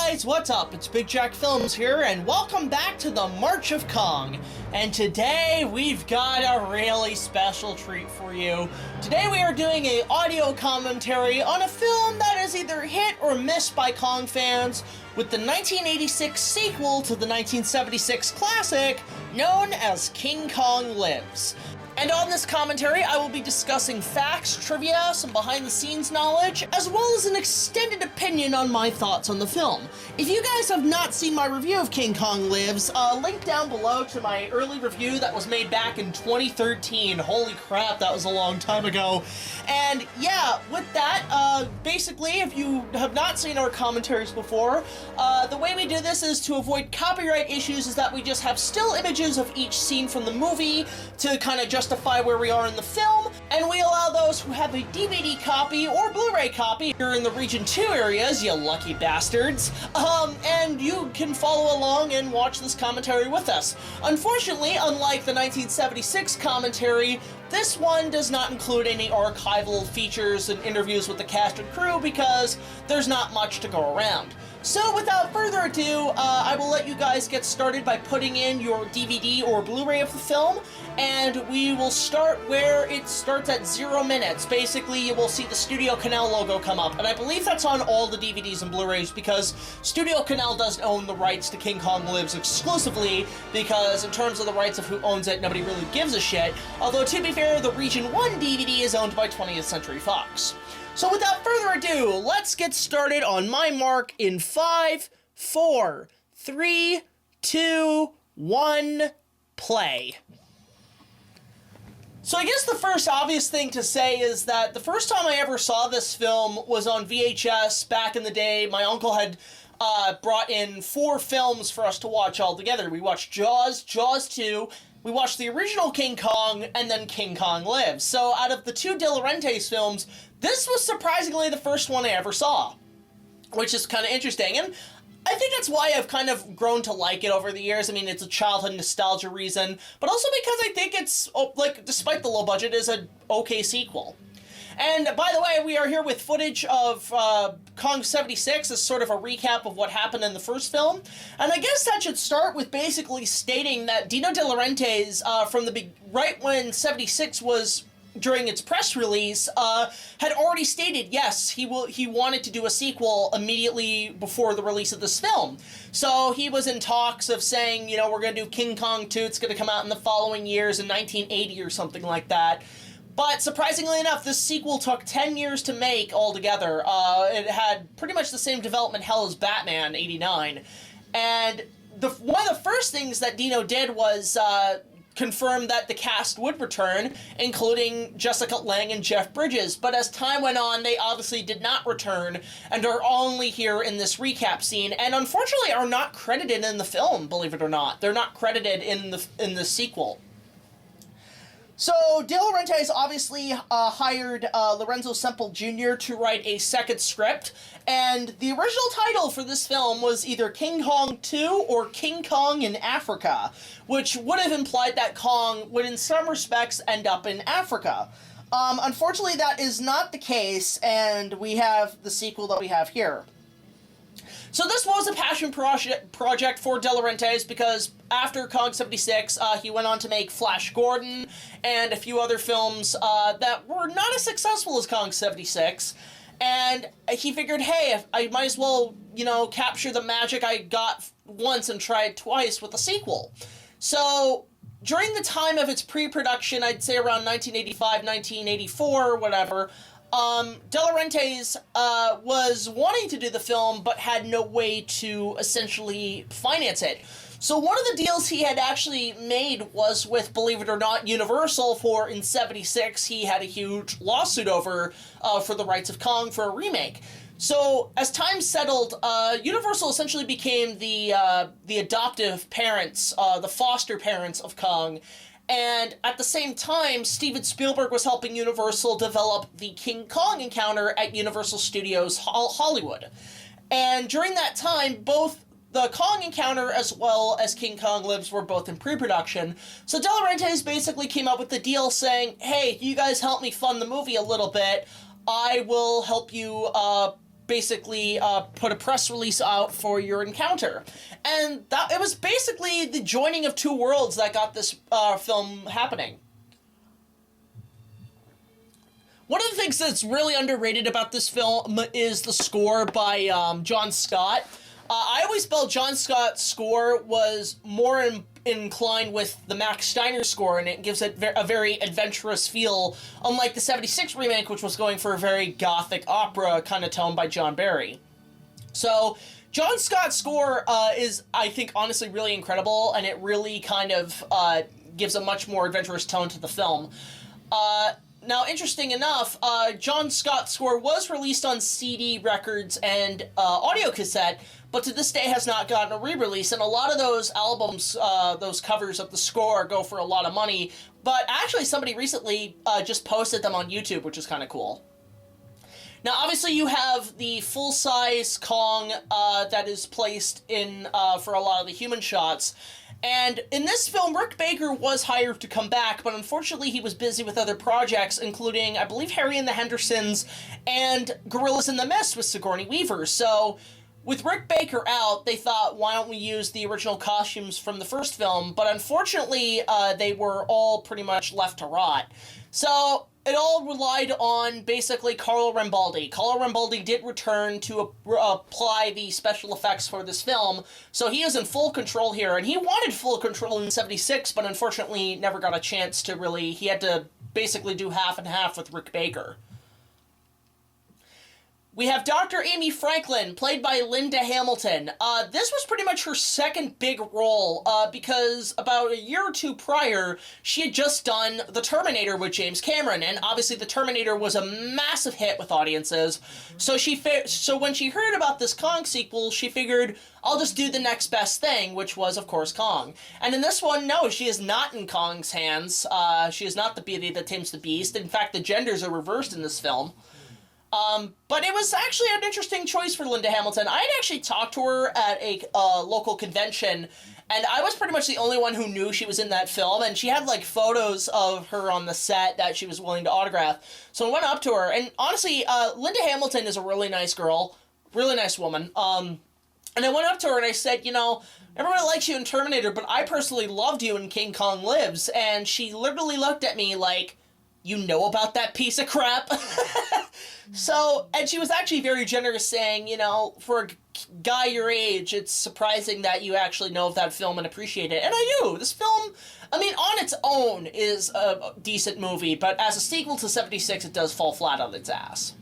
guys, what's up? It's BigJackFilms here, and welcome back to the March of Kong. And today, we've got a really special treat for you. Today we are doing an audio commentary on a film that is either hit or miss by Kong fans, with the 1986 sequel to the 1976 classic, known as King Kong Lives. And on this commentary, I will be discussing facts, trivia, some behind-the-scenes knowledge, as well as an extended opinion on my thoughts on the film. If you guys have not seen my review of King Kong Lives, link down below to my early review that was made back in 2013. Holy crap, that was a long time ago. And yeah, with that, basically, if you have not seen our commentaries before, the way we do this is to avoid copyright issues is that we just have still images of each scene from the movie to kind of justify where we are in the film, and we allow those who have a DVD copy or Blu-ray copy, you're in the Region 2 areas, you lucky bastards, and you can follow along and watch this commentary with us. Unfortunately, unlike the 1976 commentary, this one does not include any archival features and interviews with the cast and crew because there's not much to go around. So without further ado, I will let you guys get started by putting in your DVD or Blu-ray of the film, and we will start where it starts at 0 minutes. Basically, you will see the Studio Canal logo come up, and I believe that's on all the DVDs and Blu-rays because Studio Canal does own the rights to King Kong Lives exclusively, because in terms of the rights of who owns it, nobody really gives a shit. Although, to be fair, the Region 1 DVD is owned by 20th Century Fox. So without further ado, let's get started on my mark in 5, 4, 3, 2, 1, play. So I guess the first obvious thing to say is that the first time I ever saw this film was on VHS back in the day. My uncle had brought in 4 films for us to watch all together. We watched Jaws, Jaws 2, we watched the original King Kong, and then King Kong Lives. So out of the 2 De Laurentiis films, this was surprisingly the first one I ever saw, which is kind of interesting. And I think that's why I've kind of grown to like it over the years. I mean, it's a childhood nostalgia reason, but also because I think it's, like, despite the low budget, is an okay sequel. And by the way, we are here with footage of Kong 76 as sort of a recap of what happened in the first film. And I guess that should start with basically stating that Dino De Laurentiis, right when 76 was during its press release, had already stated, yes, he wanted to do a sequel immediately before the release of this film. So he was in talks of saying, you know, we're going to do King Kong 2, it's going to come out in the following years in 1980 or something like that. But surprisingly enough, this sequel took 10 years to make altogether. It had pretty much the same development hell as Batman, 89. And one of the first things that Dino did was confirm that the cast would return, including Jessica Lange and Jeff Bridges. But as time went on, they obviously did not return and are only here in this recap scene, and unfortunately are not credited in the film, believe it or not. They're not credited in the sequel. So, De Laurentiis obviously hired Lorenzo Semple Jr. to write a second script, and the original title for this film was either King Kong 2 or King Kong in Africa, which would have implied that Kong would in some respects end up in Africa. Unfortunately, that is not the case, and we have the sequel that we have here. So this was a passion project for De Laurentiis because after Kong 76, he went on to make Flash Gordon and a few other films that were not as successful as Kong 76. And he figured, hey, I might as well, you know, capture the magic I got once and try it twice with a sequel. So during the time of its pre-production, I'd say around 1985, 1984, whatever, De Laurentiis was wanting to do the film, but had no way to essentially finance it. So one of the deals he had actually made was with, believe it or not, Universal, for in 76 he had a huge lawsuit over for the rights of Kong for a remake. So as time settled, Universal essentially became the adoptive parents, the foster parents of Kong. And at the same time, Steven Spielberg was helping Universal develop the King Kong encounter at Universal Studios Hollywood. And during that time, both the Kong encounter as well as King Kong Lives were both in pre-production. So De Laurentiis basically came up with the deal saying, hey, you guys help me fund the movie a little bit. I will help you basically put a press release out for your encounter. And it was basically the joining of two worlds that got this film happening. One of the things that's really underrated about this film is the score by John Scott. I always felt John Scott's score was more inclined with the Max Steiner score, and it gives it a very adventurous feel, unlike the 76 remake, which was going for a very gothic opera kind of tone by John Barry. So, John Scott's score is, I think, honestly really incredible, and it really kind of gives a much more adventurous tone to the film. Now, interesting enough, John Scott's score was released on CD records and audio cassette, but to this day has not gotten a re-release, and a lot of those albums, those covers of the score, go for a lot of money, but actually somebody recently just posted them on YouTube, which is kind of cool. Now, obviously, you have the full-size Kong that is placed in for a lot of the human shots. And in this film, Rick Baker was hired to come back, but unfortunately he was busy with other projects, including, I believe, Harry and the Hendersons and Gorillas in the Mist with Sigourney Weaver. So, with Rick Baker out, they thought, why don't we use the original costumes from the first film? But unfortunately, they were all pretty much left to rot. So, it all relied on, basically, Carlo Rambaldi. Carlo Rambaldi did return to apply the special effects for this film, so he is in full control here, and he wanted full control in 76, but unfortunately never got a chance to really... He had to basically do half and half with Rick Baker. We have Dr. Amy Franklin, played by Linda Hamilton. This was pretty much her second big role, because about a year or two prior, she had just done The Terminator with James Cameron, and obviously The Terminator was a massive hit with audiences, so when she heard about this Kong sequel, she figured, I'll just do the next best thing, which was, of course, Kong. And in this one, no, she is not in Kong's hands. She is not the beauty that tames the beast. In fact, the genders are reversed in this film. But it was actually an interesting choice for Linda Hamilton. I had actually talked to her at a local convention, and I was pretty much the only one who knew she was in that film, and she had, like, photos of her on the set that she was willing to autograph. So I went up to her, and honestly, Linda Hamilton is a really nice girl, really nice woman. And I went up to her and I said, you know, everybody likes you in Terminator, but I personally loved you in King Kong Lives. And she literally looked at me like, you know about that piece of crap? So, and she was actually very generous, saying, you know, for a guy your age, it's surprising that you actually know of that film and appreciate it. And I do. This film, I mean, on its own is a decent movie, but as a sequel to 76, it does fall flat on its ass.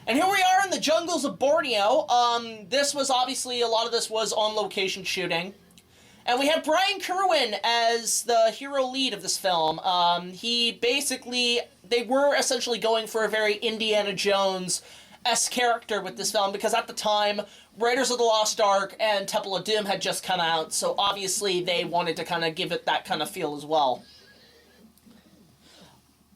And here we are in the jungles of Borneo. This was obviously, a lot of this was on location shooting. And we have Brian Kerwin as the hero lead of this film. They were essentially going for a very Indiana Jones-esque character with this film, because at the time, Raiders of the Lost Ark and Temple of Doom had just come out, so obviously they wanted to kind of give it that kind of feel as well.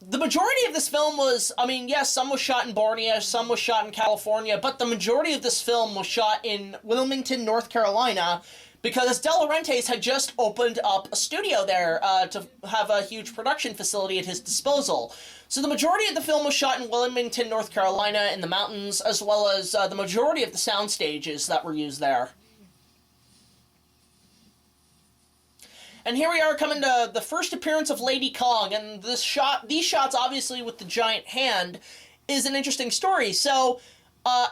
The majority of this film was, I mean, yes, some was shot in Borneo, some was shot in California, but the majority of this film was shot in Wilmington, North Carolina, because De Laurentiis had just opened up a studio there to have a huge production facility at his disposal. So the majority of the film was shot in Wilmington, North Carolina, in the mountains, as well as the majority of the sound stages that were used there. And here we are coming to the first appearance of Lady Kong, and these shots, obviously, with the giant hand, is an interesting story. So,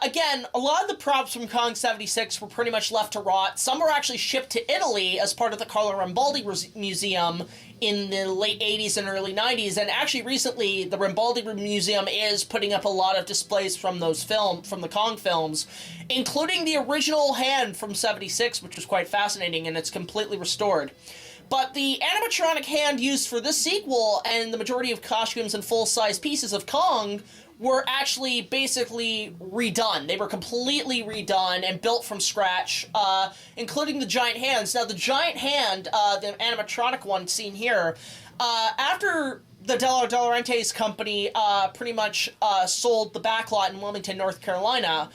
again, a lot of the props from Kong 76 were pretty much left to rot. Some were actually shipped to Italy as part of the Carlo Rambaldi Museum in the late 80s and early 90s, and actually recently the Rambaldi Museum is putting up a lot of displays from from the Kong films, including the original hand from 76, which was quite fascinating, and it's completely restored. But the animatronic hand used for this sequel and the majority of costumes and full-size pieces of Kong were actually basically redone. They were completely redone and built from scratch, including the giant hands. Now, the giant hand, the animatronic one seen here, after the De Laurentiis company pretty much sold the backlot in Wilmington, North Carolina,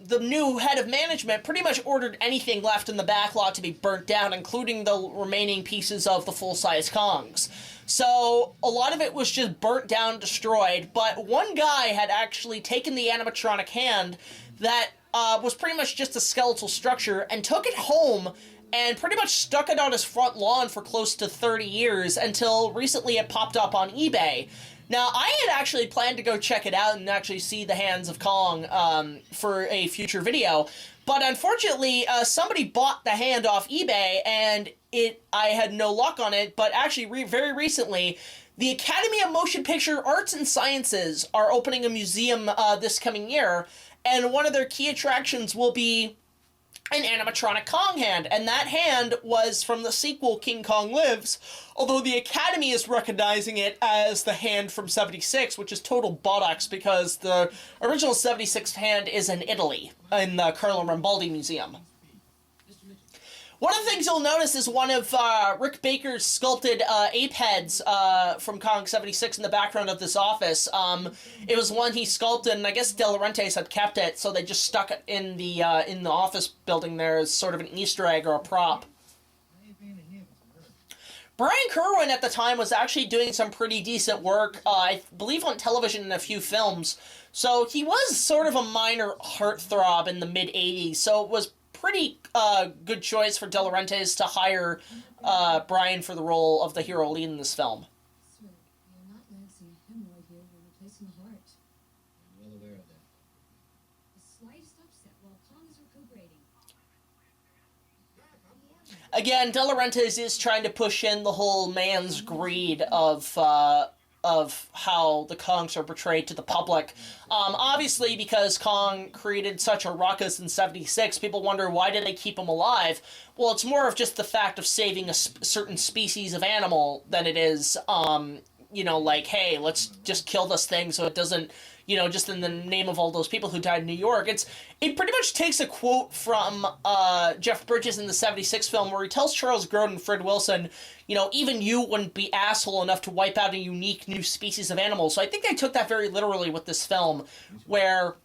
the new head of management pretty much ordered anything left in the backlot to be burnt down, including the remaining pieces of the full-size Kongs. So a lot of it was just burnt down, destroyed, but one guy had actually taken the animatronic hand that was pretty much just a skeletal structure and took it home and pretty much stuck it on his front lawn for close to 30 years until recently it popped up on eBay. Now, I had actually planned to go check it out and actually see the hands of Kong for a future video, but unfortunately, somebody bought the hand off eBay, and I had no luck on it, but actually, very recently, the Academy of Motion Picture Arts and Sciences are opening a museum this coming year, and one of their key attractions will be an animatronic Kong hand, and that hand was from the sequel King Kong Lives, although the Academy is recognizing it as the hand from 76, which is total buttocks because the original 76 hand is in Italy, in the Carlo Rambaldi Museum. One of the things you'll notice is one of Rick Baker's sculpted ape heads from Kong 76 in the background of this office. It was one he sculpted, and I guess De Laurentiis had kept it, so they just stuck it in the office building there as sort of an Easter egg or a prop. Brian Kerwin at the time was actually doing some pretty decent work, I believe on television in a few films, so he was sort of a minor heartthrob in the mid-'80s, so it was pretty good choice for De Laurentiis to hire Brian for the role of the hero lead in this film. Sir, you're not noticing a hemorrhoid here when replacing the heart. I'm well aware of that. The slightest upset while Kong is recuperating. Again, De Laurentiis is trying to push in the whole man's greed of how the Kongs are portrayed to the public. Obviously, because Kong created such a ruckus in 76, people wonder why did they keep him alive? Well, it's more of just the fact of saving a certain species of animal than it is, you know, like, hey, let's just kill this thing so it doesn't, you know, just in the name of all those people who died in New York. It pretty much takes a quote from Jeff Bridges in the 76 film where he tells Charles Grodin and Fred Wilson, you know, even you wouldn't be asshole enough to wipe out a unique new species of animal. So I think they took that very literally with this film, where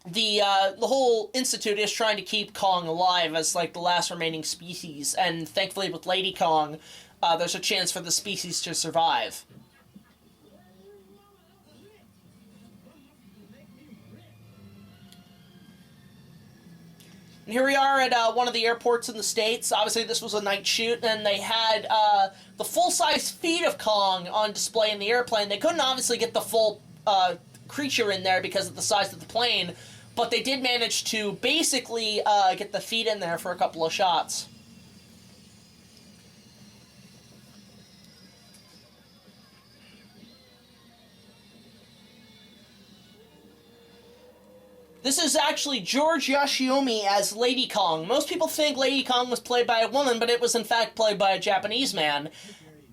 the whole institute is trying to keep Kong alive as, like, the last remaining species, and thankfully with Lady Kong, there's a chance for the species to survive. And here we are at one of the airports in the States. Obviously, this was a night shoot, and they had the full-size feet of Kong on display in the airplane. They couldn't obviously get the full creature in there because of the size of the plane, but they did manage to basically get the feet in there for a couple of shots. This is actually George Yoshiomi as Lady Kong. Most people think Lady Kong was played by a woman, but it was in fact played by a Japanese man.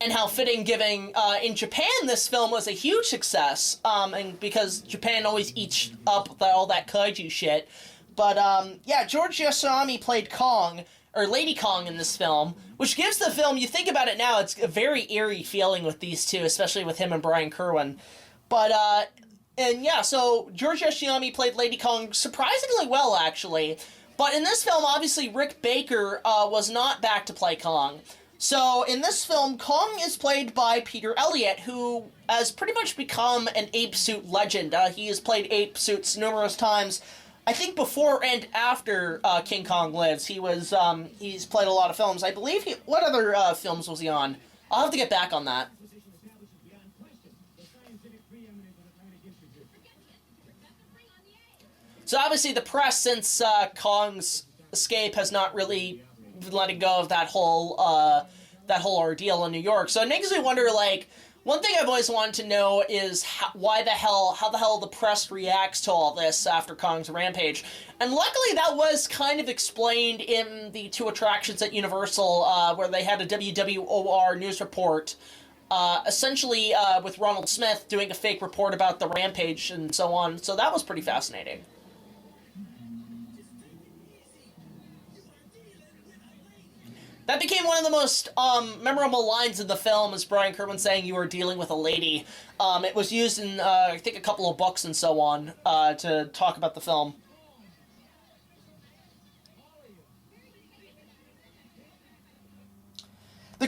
And how fitting, given in Japan this film was a huge success, and because Japan always eats up all that kaiju shit. But yeah, George Yoshiomi played Kong, or Lady Kong in this film, which gives the film, you think about it now, it's a very eerie feeling with these two, especially with him and Brian Kerwin. But and yeah, so George Yoshiomi played Lady Kong surprisingly well, actually. But in this film, obviously, Rick Baker was not back to play Kong. So in this film, Kong is played by Peter Elliott, who has pretty much become an ape suit legend. He has played ape suits numerous times. I think before and after King Kong Lives, he's played a lot of films. I believe what other films was he on? I'll have to get back on that. So obviously the press, since Kong's escape, has not really been letting go of that whole ordeal in New York. So it makes me wonder, like, one thing I've always wanted to know is how the hell the press reacts to all this after Kong's rampage. And luckily that was kind of explained in the two attractions at Universal, where they had a WWOR news report, essentially with Ronald Smith doing a fake report about the rampage and so on. So that was pretty fascinating. That became one of the most memorable lines in the film, is Brian Kerwin saying, "You were dealing with a lady." It was used in, I think, a couple of books and so on, to talk about the film.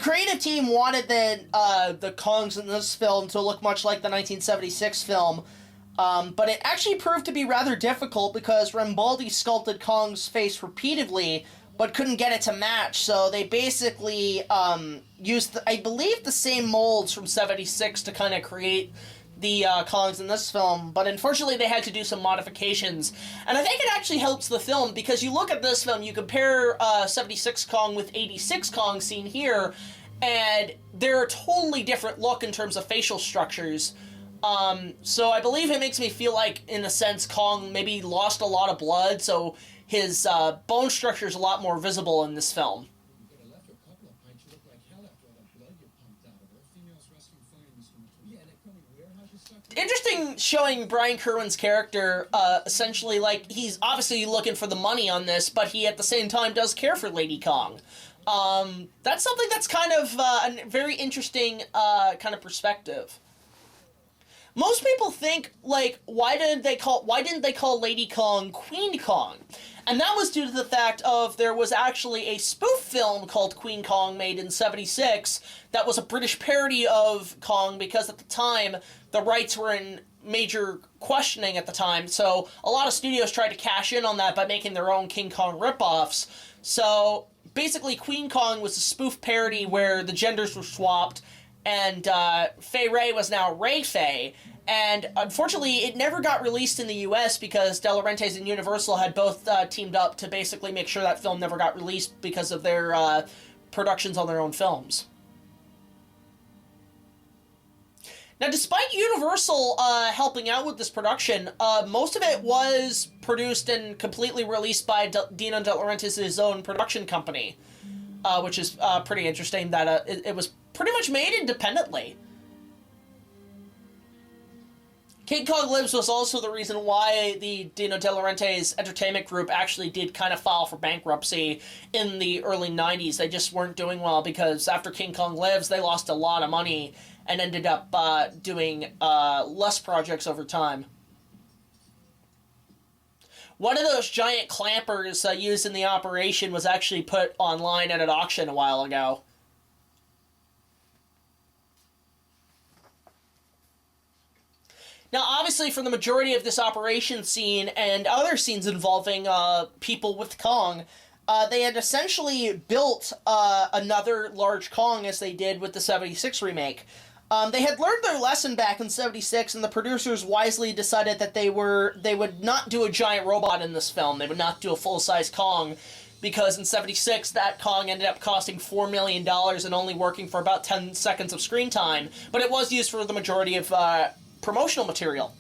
creative team wanted the Kongs in this film to look much like the 1976 film, but it actually proved to be rather difficult because Rambaldi sculpted Kong's face repeatedly, but couldn't get it to match, so they basically used, I believe, the same molds from 76 to kind of create the Kongs in this film, but unfortunately they had to do some modifications. And I think it actually helps the film, because you look at this film, you compare 76 Kong with 86 Kong seen here, and they're a totally different look in terms of facial structures. So I believe it makes me feel like, in a sense, Kong maybe lost a lot of blood, so his bone structure is a lot more visible in this film. You could have left her a couple of pints. You look like hell after all that blood you pumped out of her. Females resting fine in this one. Yeah, and they come in warehouses sucked. Interesting showing Brian Kerwin's character, essentially, like, he's obviously looking for the money on this, but he at the same time does care for Lady Kong. That's something that's kind of a very interesting kind of perspective. Most people think, like, why didn't they call Lady Kong Queen Kong? And that was due to the fact of there was actually a spoof film called Queen Kong made in 76 that was a British parody of Kong, because at the time the rights were in major questioning at the time, so a lot of studios tried to cash in on that by making their own King Kong ripoffs. So basically Queen Kong was a spoof parody where the genders were swapped, and Fay Wray was now Ray Fay. And unfortunately, it never got released in the US because De Laurentiis and Universal had both teamed up to basically make sure that film never got released because of their productions on their own films. Now, despite Universal helping out with this production, most of it was produced and completely released by Dino De Laurentiis' own production company, which is pretty interesting that it was pretty much made independently. King Kong Lives was also the reason why the Dino De Laurentiis Entertainment Group actually did kind of file for bankruptcy in the early 90s. They just weren't doing well because after King Kong Lives, they lost a lot of money and ended up doing less projects over time. One of those giant clampers used in the operation was actually put online at an auction a while ago. Now, obviously, for the majority of this operation scene and other scenes involving people with Kong, they had essentially built another large Kong as they did with the 76 remake. They had learned their lesson back in 76, and the producers wisely decided that they would not do a giant robot in this film. They would not do a full-size Kong, because in 76, that Kong ended up costing $4 million and only working for about 10 seconds of screen time, but it was used for the majority of promotional material.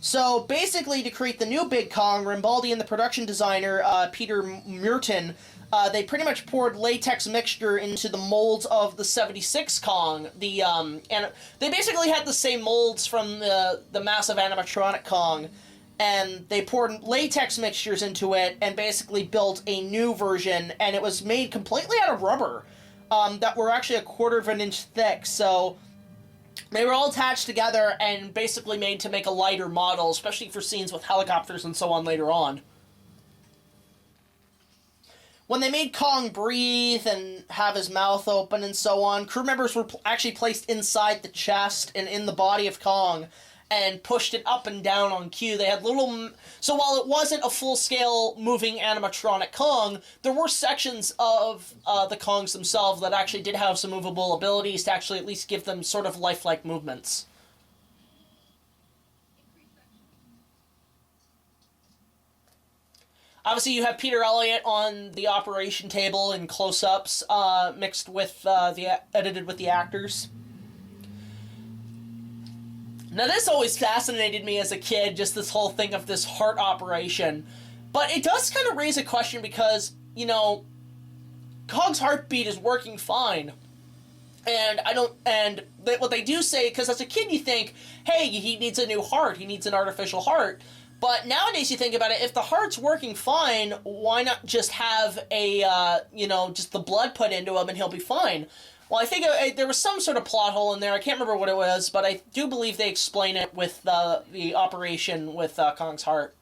So basically, to create the new Big Kong, Rambaldi and the production designer, Peter Merton, they pretty much poured latex mixture into the molds of the 76 Kong. And they basically had the same molds from the massive animatronic Kong, and they poured latex mixtures into it and basically built a new version, and it was made completely out of rubber that were actually 1/4 of an inch thick, so they were all attached together and basically made to make a lighter model, especially for scenes with helicopters and so on later on. When they made Kong breathe and have his mouth open and so on, crew members were actually placed inside the chest and in the body of Kong and pushed it up and down on cue. They had little... So while it wasn't a full-scale moving animatronic Kong, there were sections of the Kongs themselves that actually did have some movable abilities to actually at least give them sort of lifelike movements. Obviously, you have Peter Elliott on the operation table in close-ups, mixed with edited with the actors. Now, this always fascinated me as a kid, just this whole thing of this heart operation. But it does kind of raise a question because, you know, Kong's heartbeat is working fine. And what they do say, because as a kid you think, hey, he needs a new heart, he needs an artificial heart. But nowadays you think about it, if the heart's working fine, why not just have just the blood put into him and he'll be fine? Well, I think there was some sort of plot hole in there. I can't remember what it was, but I do believe they explain it with the operation with Kong's heart.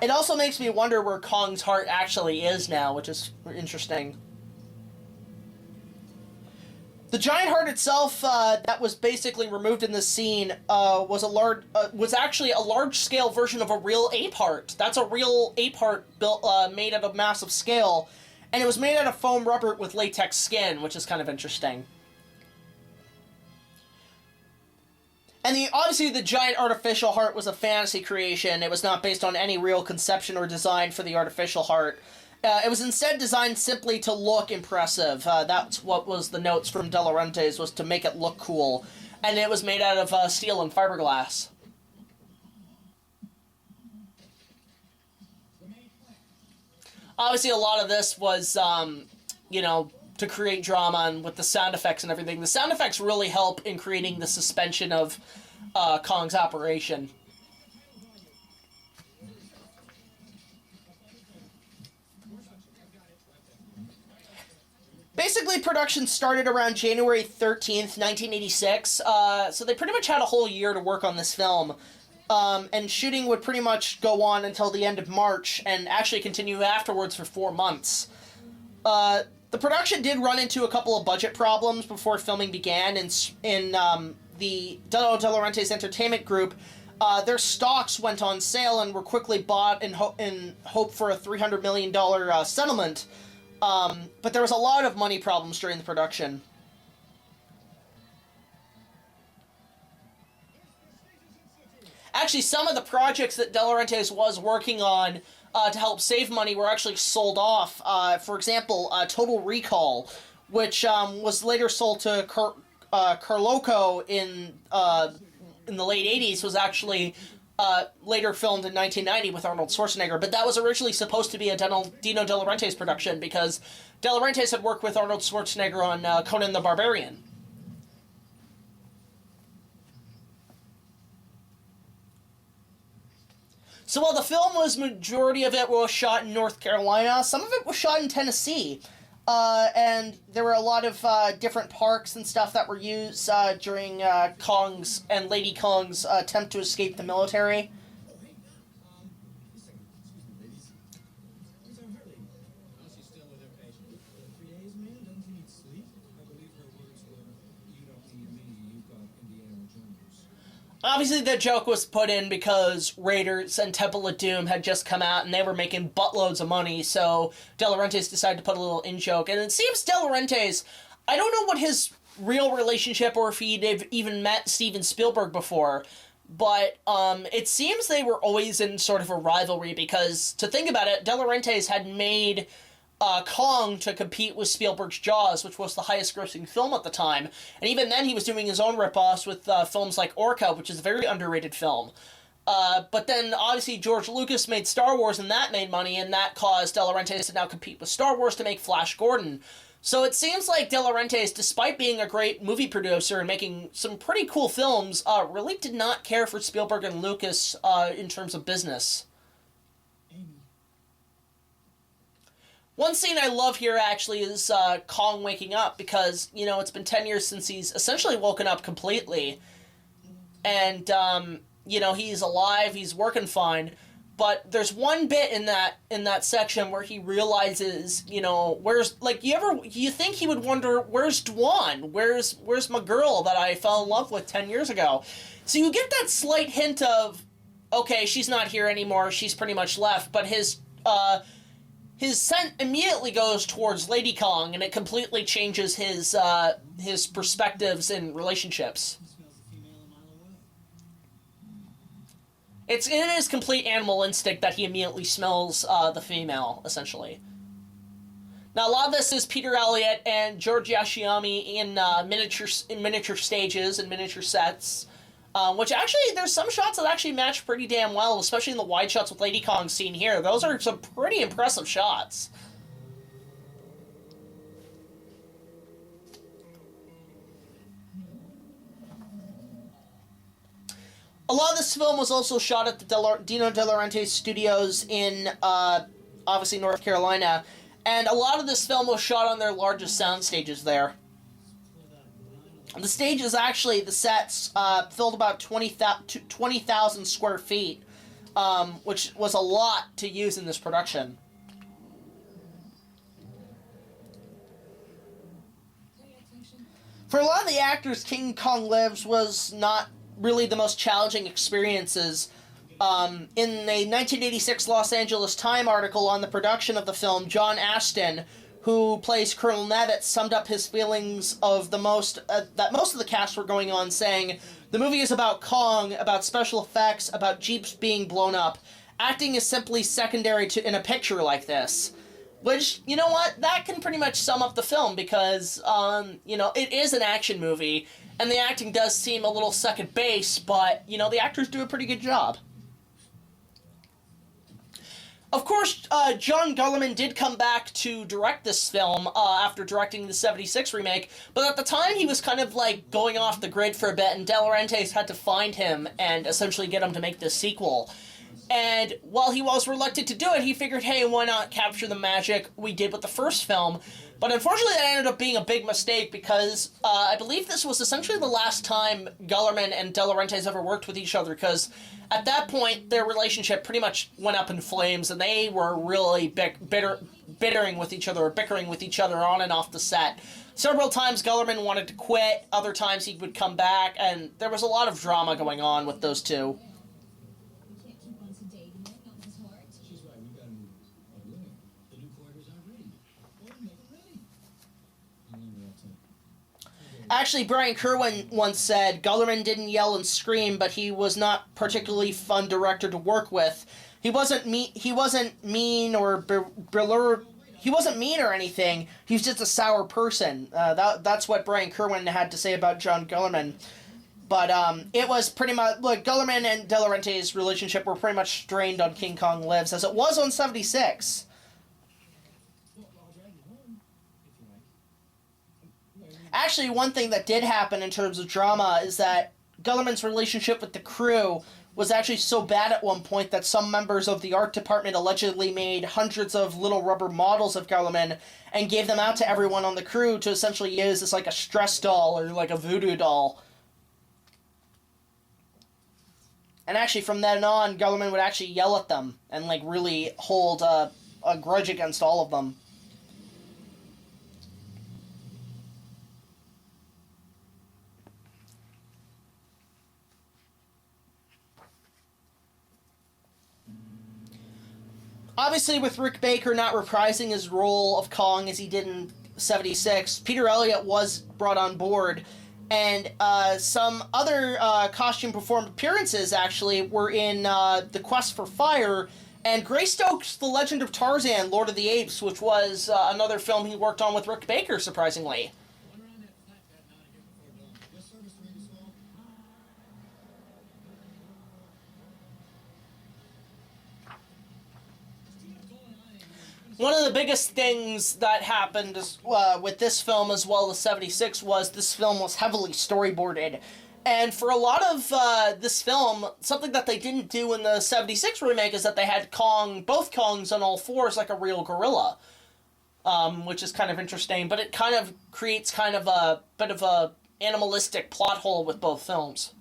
It also makes me wonder where Kong's heart actually is now, which is interesting. Now, obviously, for the majority of this operation scene and other scenes involving people with Kong, they had learned their lesson back in 76, because Dino De Laurentiis and Universal had both teamed up to basically make sure that film never got released in the US. So basically, The giant heart itself, that was basically removed in this scene, was actually a large-scale version of a real ape heart. That's a real ape heart built, made at a massive scale, and it was made out of foam rubber with latex skin, which is kind of interesting. And obviously the giant artificial heart was a fantasy creation. It was not based on any real conception or design for the artificial heart. It was instead designed simply to look impressive. That's what was the notes from De Laurentiis, was to make it look cool. And it was made out of steel and fiberglass. Obviously a lot of this was, you know, to create drama, and with the sound effects and everything. The sound effects really help in creating the suspension of Kong's operation. Basically, production started around January 13th, 1986, so they pretty much had a whole year to work on this film. And shooting would pretty much go on until the end of March, and actually continue afterwards for 4 months. The production did run into a couple of budget problems before filming began. In the De Laurentiis Entertainment Group, their stocks went on sale and were quickly bought in hope for a $300 million settlement. But there was a lot of money problems during the production. Actually, some of the projects that De Laurentiis was working on to help save money were actually sold off. For example, Total Recall, which was later sold to Carloco in the late 80s, was actually later filmed in 1990 with Arnold Schwarzenegger. But that was originally supposed to be a Dino De Laurentiis production, because De Laurentiis had worked with Arnold Schwarzenegger on Conan the Barbarian. So while the film majority of it was shot in North Carolina, some of it was shot in Tennessee. And there were a lot of different parks and stuff that were used during Kong's and Lady Kong's attempt to escape the military. Obviously, the joke was put in because Raiders and Temple of Doom had just come out, and they were making buttloads of money, so De Laurentiis decided to put a little in-joke. And it seems De Laurentiis, I don't know what his real relationship, or if he'd even met Steven Spielberg before, but it seems they were always in sort of a rivalry, because, to think about it, De Laurentiis had made Kong to compete with Spielberg's Jaws, which was the highest-grossing film at the time. And even then, he was doing his own rip-offs with films like Orca, which is a very underrated film. But then, obviously, George Lucas made Star Wars, and that made money, and that caused De Laurentiis to now compete with Star Wars to make Flash Gordon. So it seems like De Laurentiis, despite being a great movie producer and making some pretty cool films, really did not care for Spielberg and Lucas in terms of business. One scene I love here, actually, is Kong waking up, because, you know, it's been 10 years since he's essentially woken up completely. And, you know, he's alive, he's working fine. But there's one bit in that section where he realizes, you know, where's, like, you think he would wonder, where's Dwan? Where's my girl that I fell in love with 10 years ago? So you get that slight hint of, okay, she's not here anymore, she's pretty much left, but his scent immediately goes towards Lady Kong, and it completely changes his perspectives in relationships. It is complete animal instinct that he immediately smells the female, essentially. Now, a lot of this is Peter Elliott and George Yashiami in miniature stages and miniature sets. Which actually, there's some shots that actually match pretty damn well, especially in the wide shots with Lady Kong seen here. Those are some pretty impressive shots. A lot of this film was also shot at the Dino De Laurentiis studios in, obviously, North Carolina. And a lot of this film was shot on their largest sound stages there. The stages, actually, the sets, filled about 20,000 square feet, which was a lot to use in this production. For a lot of the actors, King Kong Lives was not really the most challenging experiences. In a 1986 Los Angeles Times article on the production of the film, John Aston, who plays Colonel Nevitz, summed up his feelings of that most of the cast were going on, saying, "The movie is about Kong, about special effects, about jeeps being blown up. Acting is simply secondary in a picture like this." Which, you know what, that can pretty much sum up the film, because, it is an action movie, and the acting does seem a little second base, but, the actors do a pretty good job. Of course, John Guillermin did come back to direct this film after directing the 76 remake, but at the time he was kind of like going off the grid for a bit, and De Laurentiis had to find him and essentially get him to make this sequel. And while he was reluctant to do it, he figured, hey, why not capture the magic we did with the first film? But unfortunately, that ended up being a big mistake, because I believe this was essentially the last time Guillermin and De Laurentiis ever worked with each other, because at that point, their relationship pretty much went up in flames, and they were really bickering with each other on and off the set. Several times Guillermin wanted to quit, other times he would come back, and there was a lot of drama going on with those two. She's right. We gotta move. Oh, really? The new quarters aren't ready. Well, make it ready. Actually, Brian Kerwin once said, Guillermin didn't yell and scream, but he was not particularly fun director to work with. He wasn't mean or he wasn't mean or anything. He was just a sour person. That's what Brian Kerwin had to say about John Guillermin. But it was pretty much, look, Guillermin and De Laurentiis' relationship were pretty much strained on King Kong Lives, as it was on 76. Actually, one thing that did happen in terms of drama is that Guillermin's relationship with the crew was actually so bad at one point that some members of the art department allegedly made hundreds of little rubber models of Guillermin and gave them out to everyone on the crew to essentially use as like a stress doll or like a voodoo doll. And actually, from then on, Guillermin would actually yell at them and like really hold a grudge against all of them. Obviously, with Rick Baker not reprising his role of Kong as he did in 76, Peter Elliott was brought on board, and some other costume performed appearances, actually, were in The Quest for Fire, and Greystoke's The Legend of Tarzan, Lord of the Apes, which was another film he worked on with Rick Baker, surprisingly. One of the biggest things that happened with this film as well as 76 was this film was heavily storyboarded. And for a lot of this film, something that they didn't do in the 76 remake is that they had both Kongs on all fours like a real gorilla. Which is kind of interesting, but it kind of creates kind of a bit of a animalistic plot hole with both films.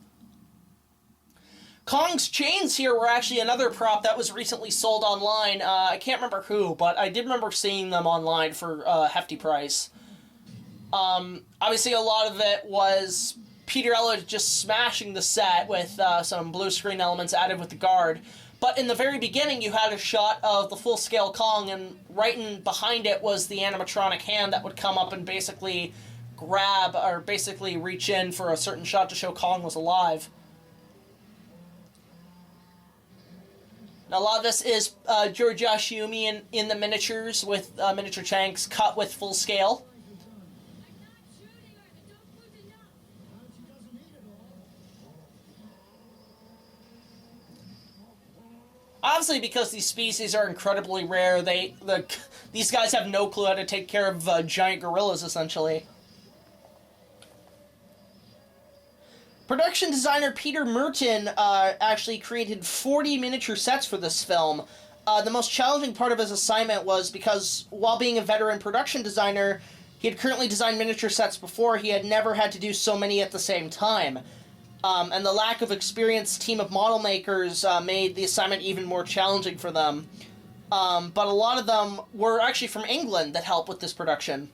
Kong's chains here were actually another prop that was recently sold online. I can't remember who, but I did remember seeing them online for a hefty price. Obviously, a lot of it was Peter Elliott just smashing the set with some blue screen elements added with the guard. But in the very beginning, you had a shot of the full-scale Kong, and right in behind it was the animatronic hand that would come up and basically grab or basically reach in for a certain shot to show Kong was alive. Now, a lot of this is Giorgio Shiumi in the miniatures with miniature tanks cut with full scale. Obviously, because these species are incredibly rare, these guys have no clue how to take care of giant gorillas, essentially. Production designer Peter Merton actually created 40 miniature sets for this film. The most challenging part of his assignment was because, while being a veteran production designer, he had currently designed miniature sets before. He had never had to do so many at the same time. And the lack of experienced team of model makers made the assignment even more challenging for them. But a lot of them were actually from England that helped with this production.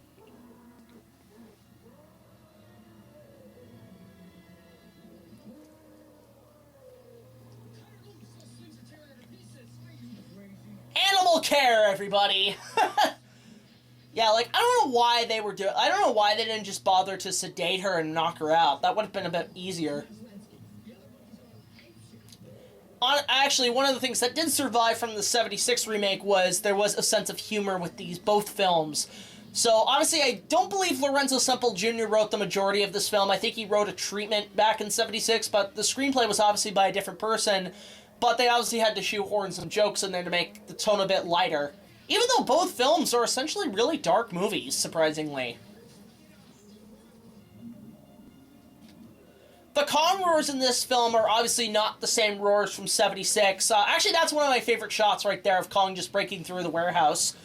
care, everybody. Yeah, like, I don't know why they were doing... I don't know why they didn't just bother to sedate her and knock her out. That would have been a bit easier. Actually, one of the things that did survive from the 76 remake was there was a sense of humor with both films. So, obviously, I don't believe Lorenzo Semple Jr. wrote the majority of this film. I think he wrote a treatment back in 76, but the screenplay was obviously by a different person. But they obviously had to shoehorn some jokes in there to make the tone a bit lighter. Even though both films are essentially really dark movies, surprisingly. The Kong roars in this film are obviously not the same roars from 76. Actually, that's one of my favorite shots right there of Kong just breaking through the warehouse.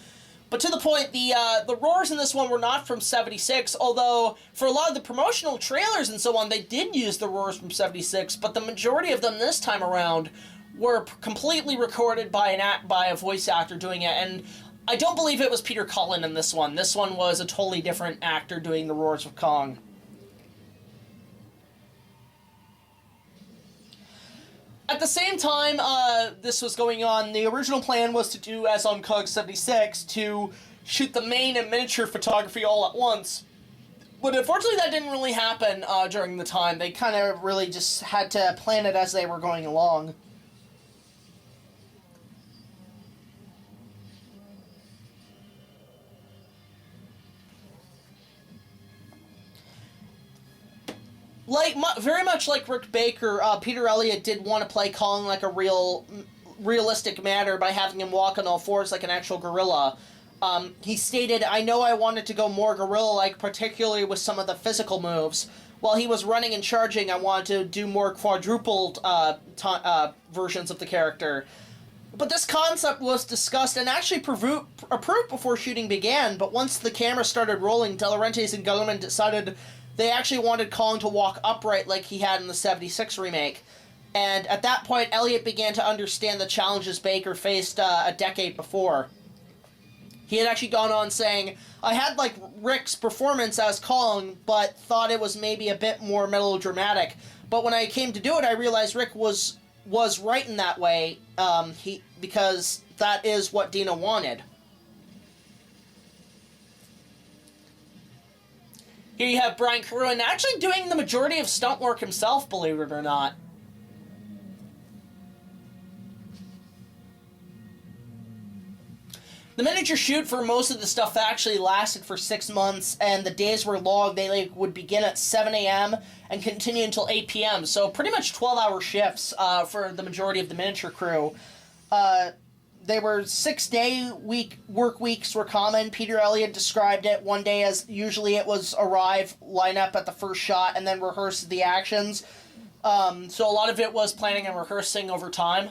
But to the point, the roars in this one were not from 76, although for a lot of the promotional trailers and so on, they did use the roars from 76, but the majority of them this time around were completely recorded by a voice actor doing it, and I don't believe it was Peter Cullen in this one. This one was a totally different actor doing the roars of Kong. At the same time this was going on, the original plan was to do, as on Kong 76, to shoot the main and miniature photography all at once. But unfortunately that didn't really happen during the time. They kind of really just had to plan it as they were going along. Very much like Rick Baker, Peter Elliott did want to play Kong like a realistic manner by having him walk on all fours like an actual gorilla. He stated, "I know I wanted to go more gorilla-like, particularly with some of the physical moves. While he was running and charging, I wanted to do more quadrupled versions of the character." But this concept was discussed and actually approved before shooting began, but once the camera started rolling, De Laurentiis and Gellerman decided they actually wanted Kong to walk upright like he had in the 76 remake. And at that point, Elliott began to understand the challenges Baker faced a decade before. He had actually gone on saying, "I had like Rick's performance as Kong, but thought it was maybe a bit more melodramatic. But when I came to do it, I realized Rick was right in that way, because that is what Dina wanted." Here you have Brian Kerwin actually doing the majority of stunt work himself, believe it or not. The miniature shoot for most of the stuff actually lasted for 6 months, and the days were long. They would begin at 7 a.m. and continue until 8 p.m., so pretty much 12-hour shifts for the majority of the miniature crew. They were 6-day work weeks were common. Peter Elliott described it one day as usually it was arrive, line up at the first shot, and then rehearse the actions. So a lot of it was planning and rehearsing over time.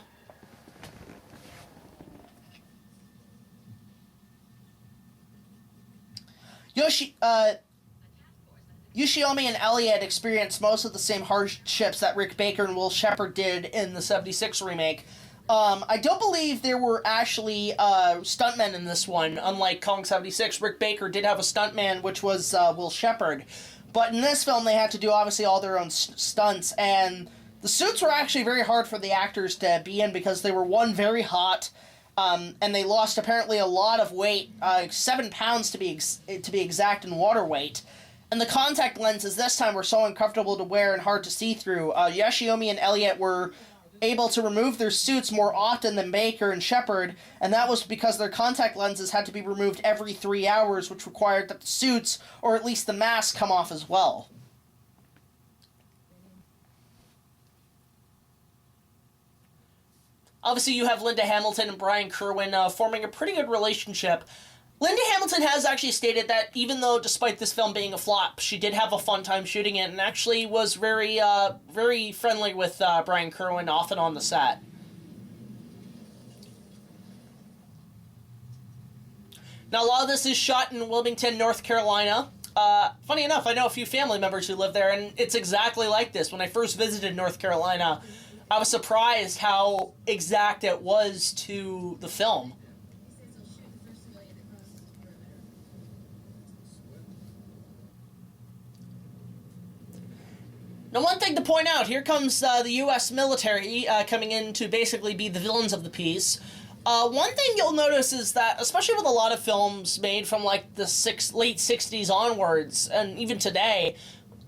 Yoshiomi and Elliott experienced most of the same hardships that Rick Baker and Will Shepard did in the 76 remake. I don't believe there were actually stuntmen in this one. Unlike Kong 76, Rick Baker did have a stuntman, which was Will Shepard. But in this film, they had to do, obviously, all their own stunts. And the suits were actually very hard for the actors to be in because they were, one, very hot, and they lost, apparently, a lot of weight, 7 pounds to be exact in water weight. And the contact lenses this time were so uncomfortable to wear and hard to see through. Yoshiomi and Elliott were able to remove their suits more often than Baker and Shepard, and that was because their contact lenses had to be removed every 3 hours, which required that the suits, or at least the mask, come off as well. Obviously, you have Linda Hamilton and Brian Kerwin forming a pretty good relationship. Linda Hamilton has actually stated that even though, despite this film being a flop, she did have a fun time shooting it and actually was very, very friendly with Brian Kerwin, often on the set. Now, a lot of this is shot in Wilmington, North Carolina. Funny enough, I know a few family members who live there, and it's exactly like this. When I first visited North Carolina, I was surprised how exact it was to the film. Now, one thing to point out, here comes the U.S. military coming in to basically be the villains of the piece. One thing you'll notice is that, especially with a lot of films made from like the late 60s onwards, and even today,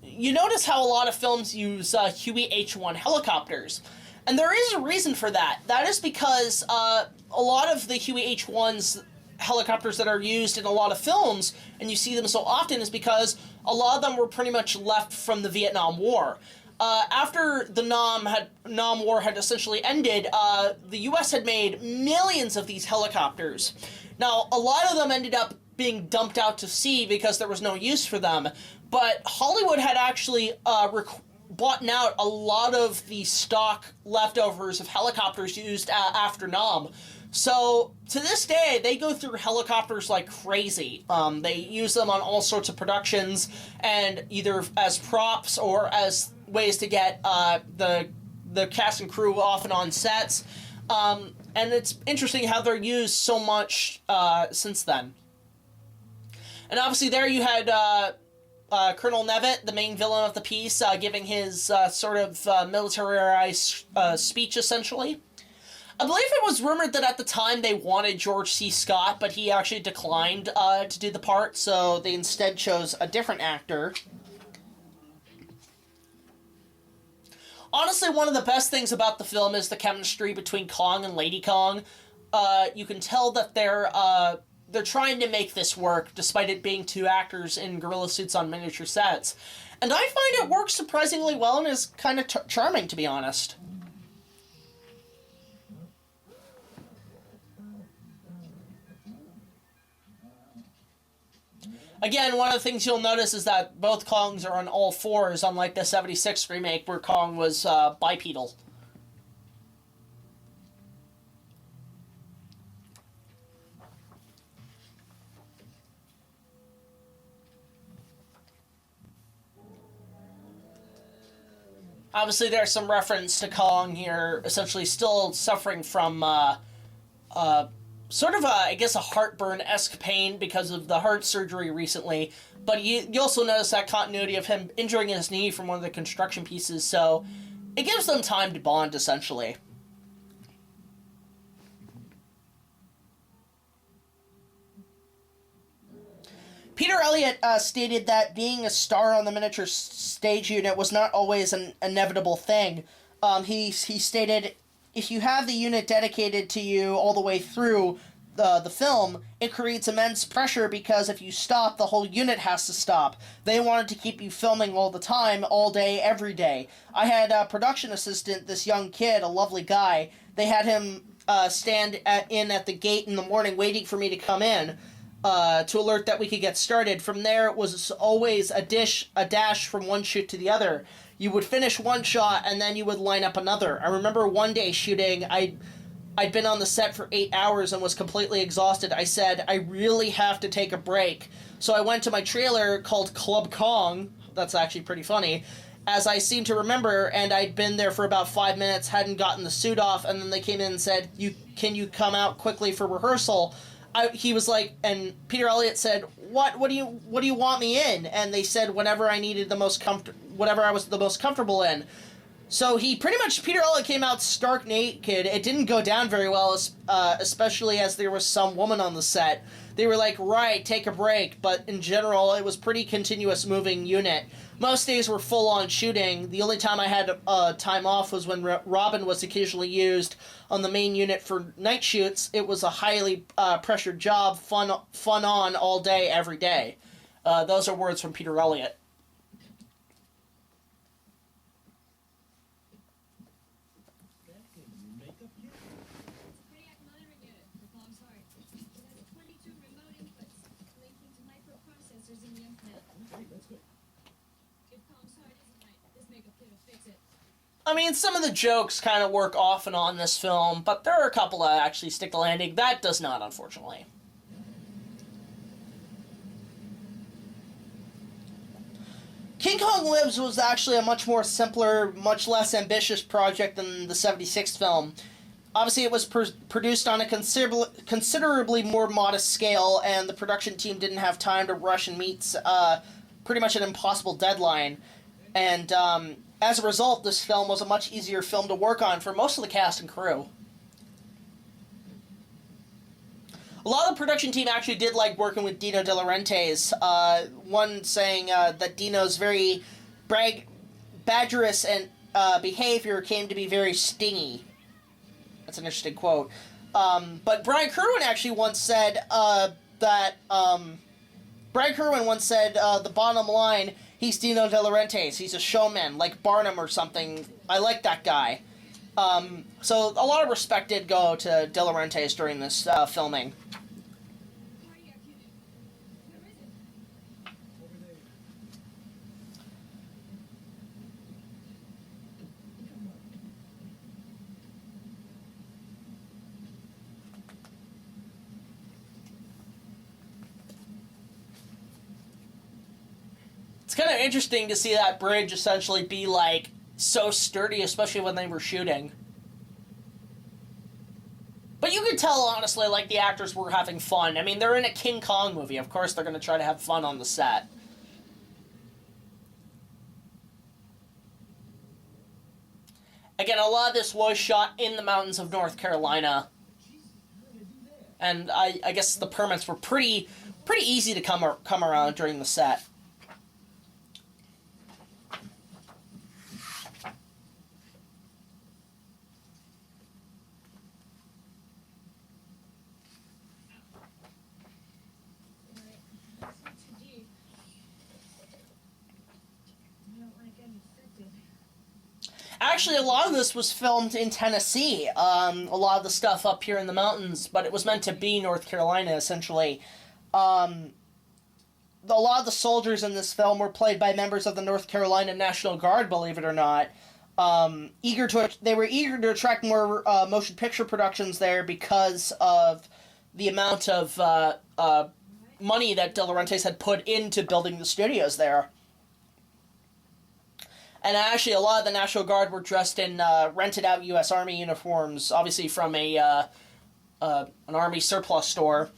you notice how a lot of films use Huey H-1 helicopters. And there is a reason for that. That is because a lot of the Huey H-1s helicopters that are used in a lot of films, and you see them so often, is because a lot of them were pretty much left from the Vietnam War. After the Nam War had essentially ended, the U.S. had made millions of these helicopters. Now, a lot of them ended up being dumped out to sea because there was no use for them, but Hollywood had actually bought out a lot of the stock leftovers of helicopters used after Nam. So, to this day, they go through helicopters like crazy. They use them on all sorts of productions, and either as props or as ways to get the cast and crew off and on sets. And it's interesting how they're used so much since then. And obviously there you had Colonel Nevitt, the main villain of the piece, giving his sort of militarized speech, essentially. I believe it was rumored that at the time they wanted George C. Scott, but he actually declined to do the part, so they instead chose a different actor. Honestly, one of the best things about the film is the chemistry between Kong and Lady Kong. You can tell that they're trying to make this work, despite it being two actors in gorilla suits on miniature sets. And I find it works surprisingly well and is kind of charming, to be honest. Again, one of the things you'll notice is that both Kongs are on all fours, unlike the 76 remake where Kong was bipedal. Obviously, there's some reference to Kong here, essentially still suffering from sort of I guess, a heartburn-esque pain because of the heart surgery recently. But you also notice that continuity of him injuring his knee from one of the construction pieces, so it gives them time to bond, essentially. Peter Elliott stated that being a star on the miniature stage unit was not always an inevitable thing. He stated, if you have the unit dedicated to you all the way through the film, it creates immense pressure because if you stop, the whole unit has to stop. They wanted to keep you filming all the time, all day, every day. I had a production assistant, this young kid, a lovely guy. They had him stand at the gate in the morning waiting for me to come in to alert that we could get started. From there, it was always a dash from one shoot to the other. You would finish one shot, and then you would line up another. I remember one day shooting, I'd been on the set for 8 hours and was completely exhausted. I said, I really have to take a break. So I went to my trailer called Club Kong, that's actually pretty funny, as I seem to remember, and I'd been there for about 5 minutes, hadn't gotten the suit off, and then they came in and said, can you come out quickly for rehearsal? He was like, and Peter Elliott said, what do you want me in? And they said whatever I needed whatever I was the most comfortable in. So Peter Elliott came out stark naked. It didn't go down very well, especially as there was some woman on the set. They were like, right, take a break, but in general, it was pretty continuous moving unit. Most days were full on shooting. The only time I had time off was when Robin was occasionally used on the main unit for night shoots. It was a highly pressured job, fun on all day, every day. Those are words from Peter Elliott. I mean, some of the jokes kind of work off and on this film, but there are a couple that actually stick the landing. That does not, unfortunately. King Kong Lives was actually a much more simpler, much less ambitious project than the 76th film. Obviously, it was produced on a considerably more modest scale, and the production team didn't have time to rush and meet pretty much an impossible deadline. And as a result, this film was a much easier film to work on for most of the cast and crew. A lot of the production team actually did like working with Dino De Laurentiis. One saying that Dino's very badgerous and behavior came to be very stingy. That's an interesting quote. But Brian Kerwin actually once said that Brian Kerwin once said the bottom line, he's Dino De Laurentiis. He's a showman, like Barnum or something. I like that guy. So a lot of respect did go to De Laurentiis during this filming. It's kind of interesting to see that bridge essentially be, like, so sturdy, especially when they were shooting. But you could tell, honestly, like, the actors were having fun. I mean, they're in a King Kong movie. Of course they're going to try to have fun on the set. Again, a lot of this was shot in the mountains of North Carolina. And I guess the permits were pretty easy to come around during the set. Actually, a lot of this was filmed in Tennessee. A lot of the stuff up here in the mountains, but it was meant to be North Carolina, essentially. A lot of the soldiers in this film were played by members of the North Carolina National Guard, believe it or not. They were eager to attract more motion picture productions there because of the amount of money that De Laurentiis had put into building the studios there. And actually, a lot of the National Guard were dressed in rented-out U.S. Army uniforms, obviously from an Army surplus store.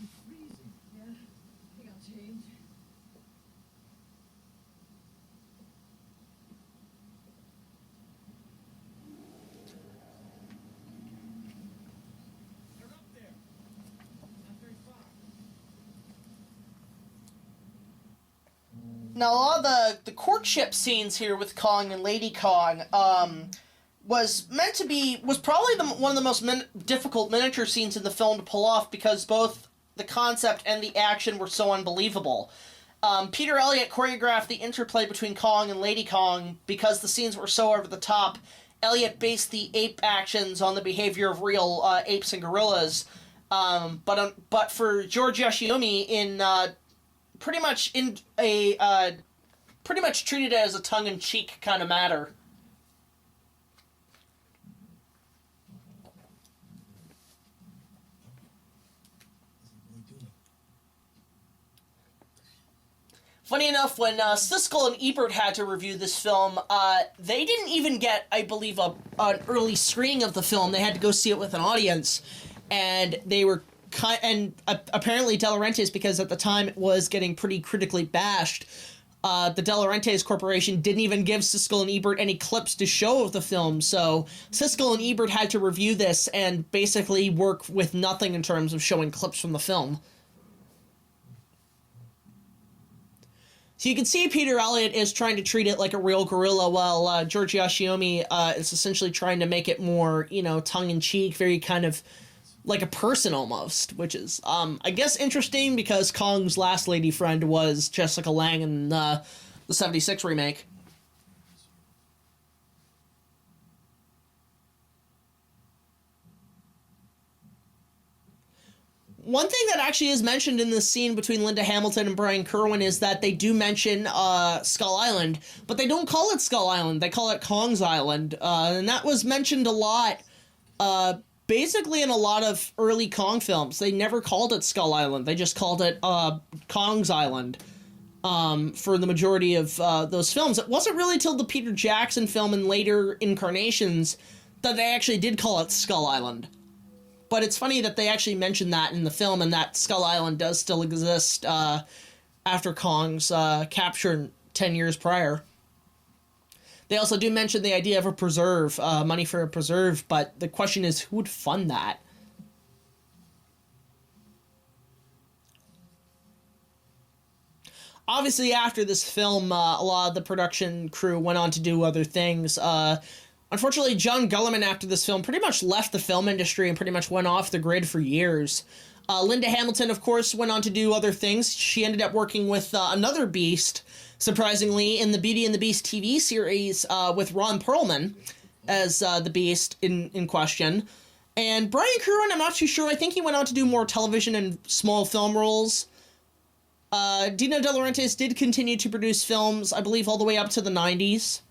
Now, a lot of the courtship scenes here with Kong and Lady Kong was probably one of the most difficult miniature scenes in the film to pull off because both the concept and the action were so unbelievable. Peter Elliott choreographed the interplay between Kong and Lady Kong because the scenes were so over the top. Elliott based the ape actions on the behavior of real apes and gorillas. But for George Yoshiomi pretty much treated it as a tongue-in-cheek kind of matter. Funny enough, when Siskel and Ebert had to review this film, they didn't even get, I believe, an early screening of the film. They had to go see it with an audience, and they were apparently De Laurentiis, because at the time it was getting pretty critically bashed, the De Laurentiis Corporation didn't even give Siskel and Ebert any clips to show of the film, so Siskel and Ebert had to review this and basically work with nothing in terms of showing clips from the film. So you can see Peter Elliott is trying to treat it like a real gorilla, while George Yoshiomi is essentially trying to make it more, tongue-in-cheek, very kind of like a person almost, which is, I guess, interesting because Kong's last lady friend was Jessica Lange in the 76 remake. One thing that actually is mentioned in this scene between Linda Hamilton and Brian Kerwin is that they do mention Skull Island, but they don't call it Skull Island, they call it Kong's Island, and that was mentioned a lot, basically in a lot of early Kong films. They never called it Skull Island. They just called it Kong's Island for the majority of those films. It wasn't really till the Peter Jackson film and later incarnations that they actually did call it Skull Island. But it's funny that they actually mentioned that in the film, and that Skull Island does still exist after Kong's capture 10 years prior. They also do mention the idea of a preserve, money for a preserve, but the question is, who would fund that? obviously after this film, a lot of the production crew went on to do other things. Unfortunately, John Gulliman, after this film, pretty much left the film industry and pretty much went off the grid for years. Linda Hamilton, of course, went on to do other things. She ended up working with another beast, surprisingly, in the Beauty and the Beast TV series with Ron Perlman as the beast in question. And Brian Kerwin, I'm not too sure. I think he went on to do more television and small film roles. Dino De Laurentiis did continue to produce films, I believe, all the way up to the 90s.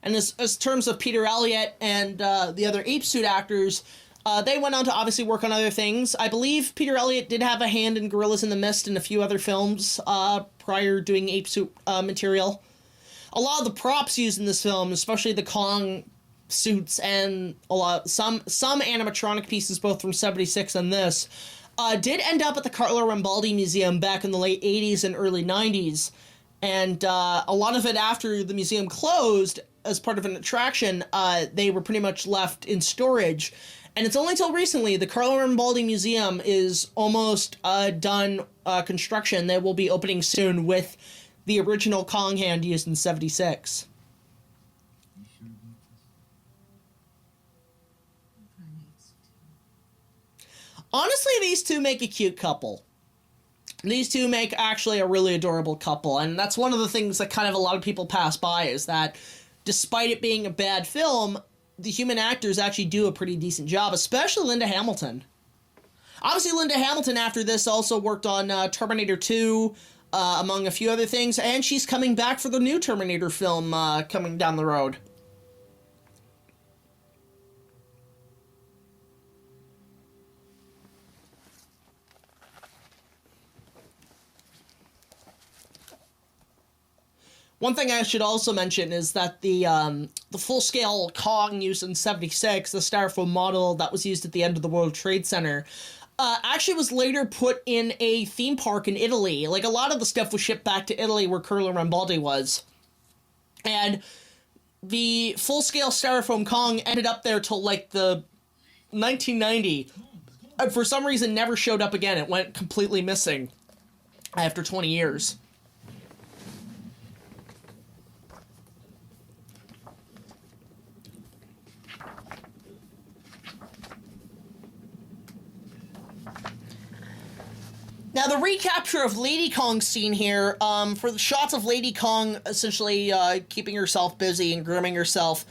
And as terms of Peter Elliott and the other Ape Suit actors, they went on to obviously work on other things. I believe Peter Elliott did have a hand in Gorillas in the Mist and a few other films prior doing Ape Suit material. A lot of the props used in this film, especially the Kong suits and some animatronic pieces, both from 76 and this, did end up at the Carlo Rambaldi Museum back in the late 80s and early 90s. And a lot of it, after the museum closed as part of an attraction, they were pretty much left in storage. And it's only till recently the Carlo Rambaldi Museum is almost done construction. They will be opening soon with the original Kong hand used in 76. Honestly, these two make a cute couple. These two make actually a really adorable couple, and that's one of the things that kind of a lot of people pass by, is that despite it being a bad film, the human actors actually do a pretty decent job, especially Linda Hamilton. Obviously, Linda Hamilton after this also worked on Terminator 2, among a few other things, and she's coming back for the new Terminator film coming down the road. One thing I should also mention is that the full-scale Kong used in 76, the styrofoam model that was used at the end of the World Trade Center, actually was later put in a theme park in Italy. Like, a lot of the stuff was shipped back to Italy where Carlo Rambaldi was. And the full-scale styrofoam Kong ended up there till, like, the 1990. And for some reason, never showed up again. It went completely missing after 20 years. Now, the recapture of Lady Kong's scene here, for the shots of Lady Kong essentially keeping herself busy and grooming herself,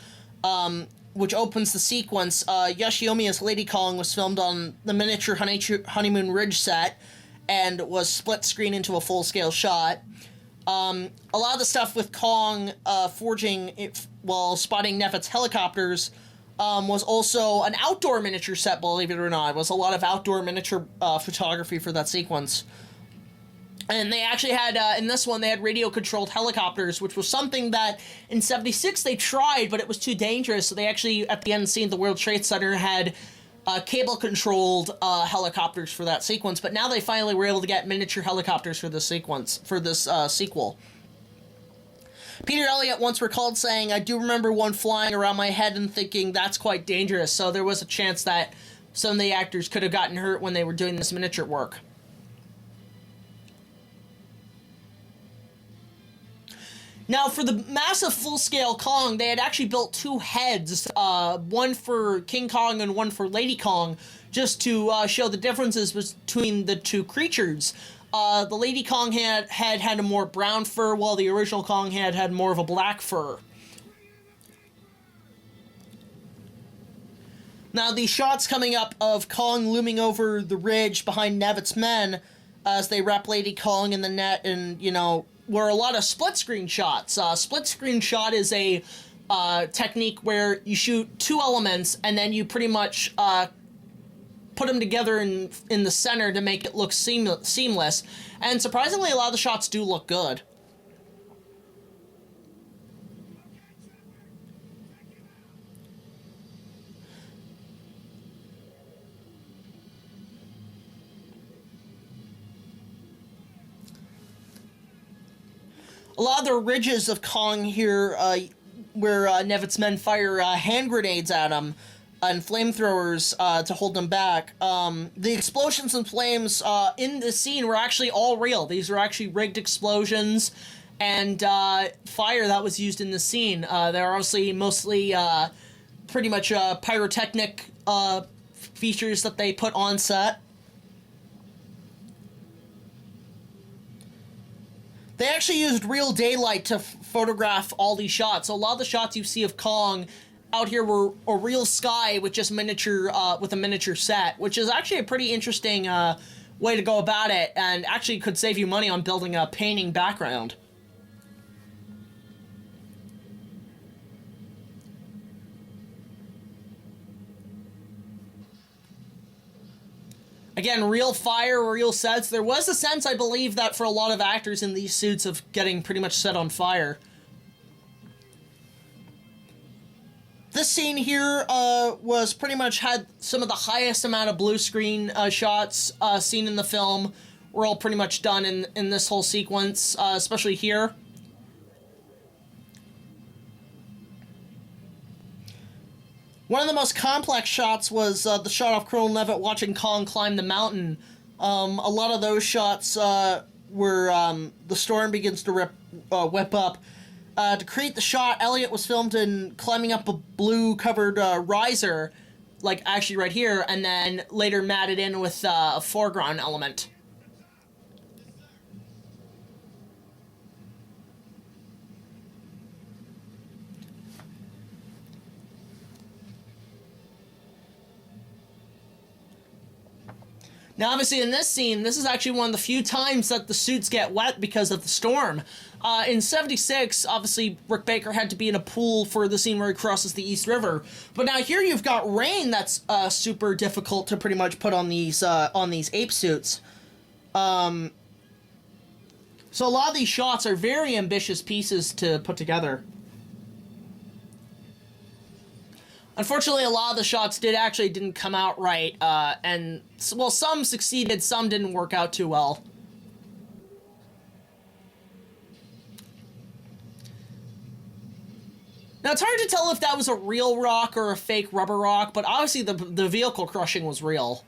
which opens the sequence, Yoshiomi as Lady Kong was filmed on the miniature Honeymoon Ridge set and was split screen into a full-scale shot. A lot of the stuff with Kong forging while spotting Neffet's helicopters was also an outdoor miniature set, believe it or not. It was a lot of outdoor miniature photography for that sequence. And they actually had, in this one, they had radio-controlled helicopters, which was something that in 76 they tried, but it was too dangerous, so they actually, at the end scene of the World Trade Center, had cable-controlled helicopters for that sequence, but now they finally were able to get miniature helicopters for this sequence, for this sequel. Peter Elliott once recalled saying, "I do remember one flying around my head and thinking that's quite dangerous," so there was a chance that some of the actors could have gotten hurt when they were doing this miniature work. Now, for the massive full-scale Kong, they had actually built two heads, one for King Kong and one for Lady Kong, just to show the differences between the two creatures. The Lady Kong head had a more brown fur, while the original Kong head had more of a black fur. Now, the shots coming up of Kong looming over the ridge behind Neffet's men as they wrap Lady Kong in the net and, you know, were a lot of split-screen shots. Split-screen shot is a technique where you shoot two elements and then you pretty much put them together in the center to make it look seamless. And surprisingly, a lot of the shots do look good. A lot of the ridges of Kong here, where Neffet's men fire hand grenades at him, and flamethrowers to hold them back. The explosions and flames in the scene were actually all real. These were actually rigged explosions and fire that was used in the scene. They're obviously mostly pretty much pyrotechnic features that they put on set. They actually used real daylight to photograph all these shots. So a lot of the shots you see of Kong out here were a real sky with just miniature, with a miniature set, which is actually a pretty interesting way to go about it, and actually could save you money on building a painting background. Again, real fire, real sets. There was a sense, I believe, that for a lot of actors in these suits of getting pretty much set on fire. This scene here was pretty much had some of the highest amount of blue screen shots seen in the film. Were all pretty much done in this whole sequence, especially here. One of the most complex shots was the shot of Colonel Nevitt watching Kong climb the mountain. A lot of those shots were the storm begins to whip up. To create the shot, Elliot was filmed in climbing up a blue-covered riser, like actually right here, and then later matted in with a foreground element. Now, obviously, in this scene, this is actually one of the few times that the suits get wet because of the storm. In 76, obviously, Rick Baker had to be in a pool for the scene where he crosses the East River. But now here you've got rain that's super difficult to pretty much put on these ape suits. So a lot of these shots are very ambitious pieces to put together. Unfortunately, a lot of the shots didn't come out right, and, well, some succeeded, some didn't work out too well. Now, it's hard to tell if that was a real rock or a fake rubber rock, but obviously the vehicle crushing was real.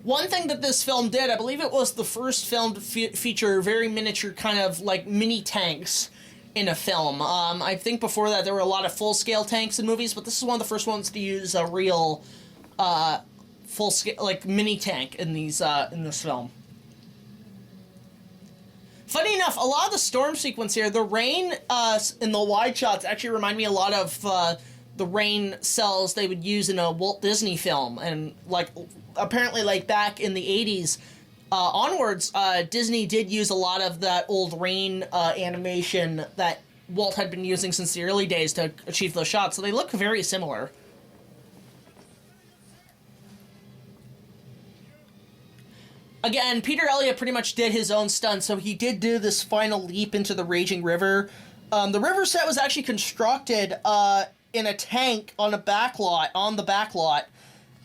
One thing that this film did, I believe it was the first film to feature very miniature kind of like mini tanks in a film. I think before that there were a lot of full-scale tanks in movies, but this is one of the first ones to use a real full-scale, like, mini tank in these in this film. Funny enough, a lot of the storm sequence here, the rain in the wide shots actually remind me a lot of the rain cells they would use in a Walt Disney film, and like apparently like back in the 80s onwards, Disney did use a lot of that old rain animation that Walt had been using since the early days to achieve those shots, so they look very similar. Again, Peter Elliott pretty much did his own stunt, so he did do this final leap into the raging river. The river set was actually constructed in a tank on the back lot,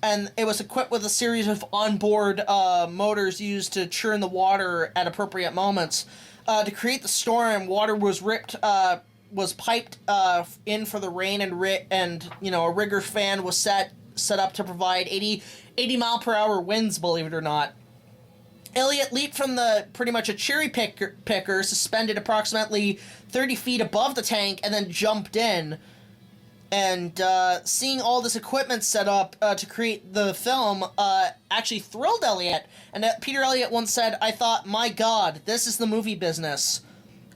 and it was equipped with a series of onboard motors used to churn the water at appropriate moments. To create the storm, water was piped in for the rain, and you know, a rigger fan was set up to provide 80 mile per hour winds, believe it or not. Elliot leaped from pretty much a cherry picker suspended approximately 30 feet above the tank, and then jumped in. And seeing all this equipment set up to create the film actually thrilled Elliot. And Peter Elliott once said, "I thought, my God, this is the movie business."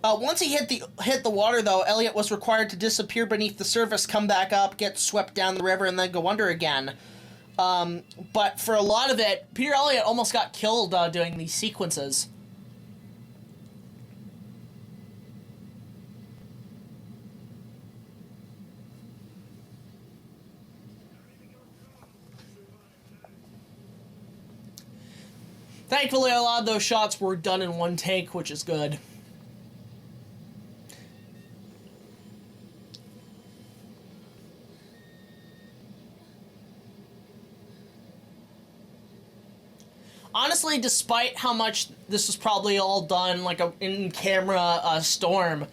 Once he hit the water, though, Elliot was required to disappear beneath the surface, come back up, get swept down the river, and then go under again. But for a lot of it, Peter Elliott almost got killed doing these sequences. Thankfully, a lot of those shots were done in one take, which is good. Honestly, despite how much this was probably all done like a in-camera storm,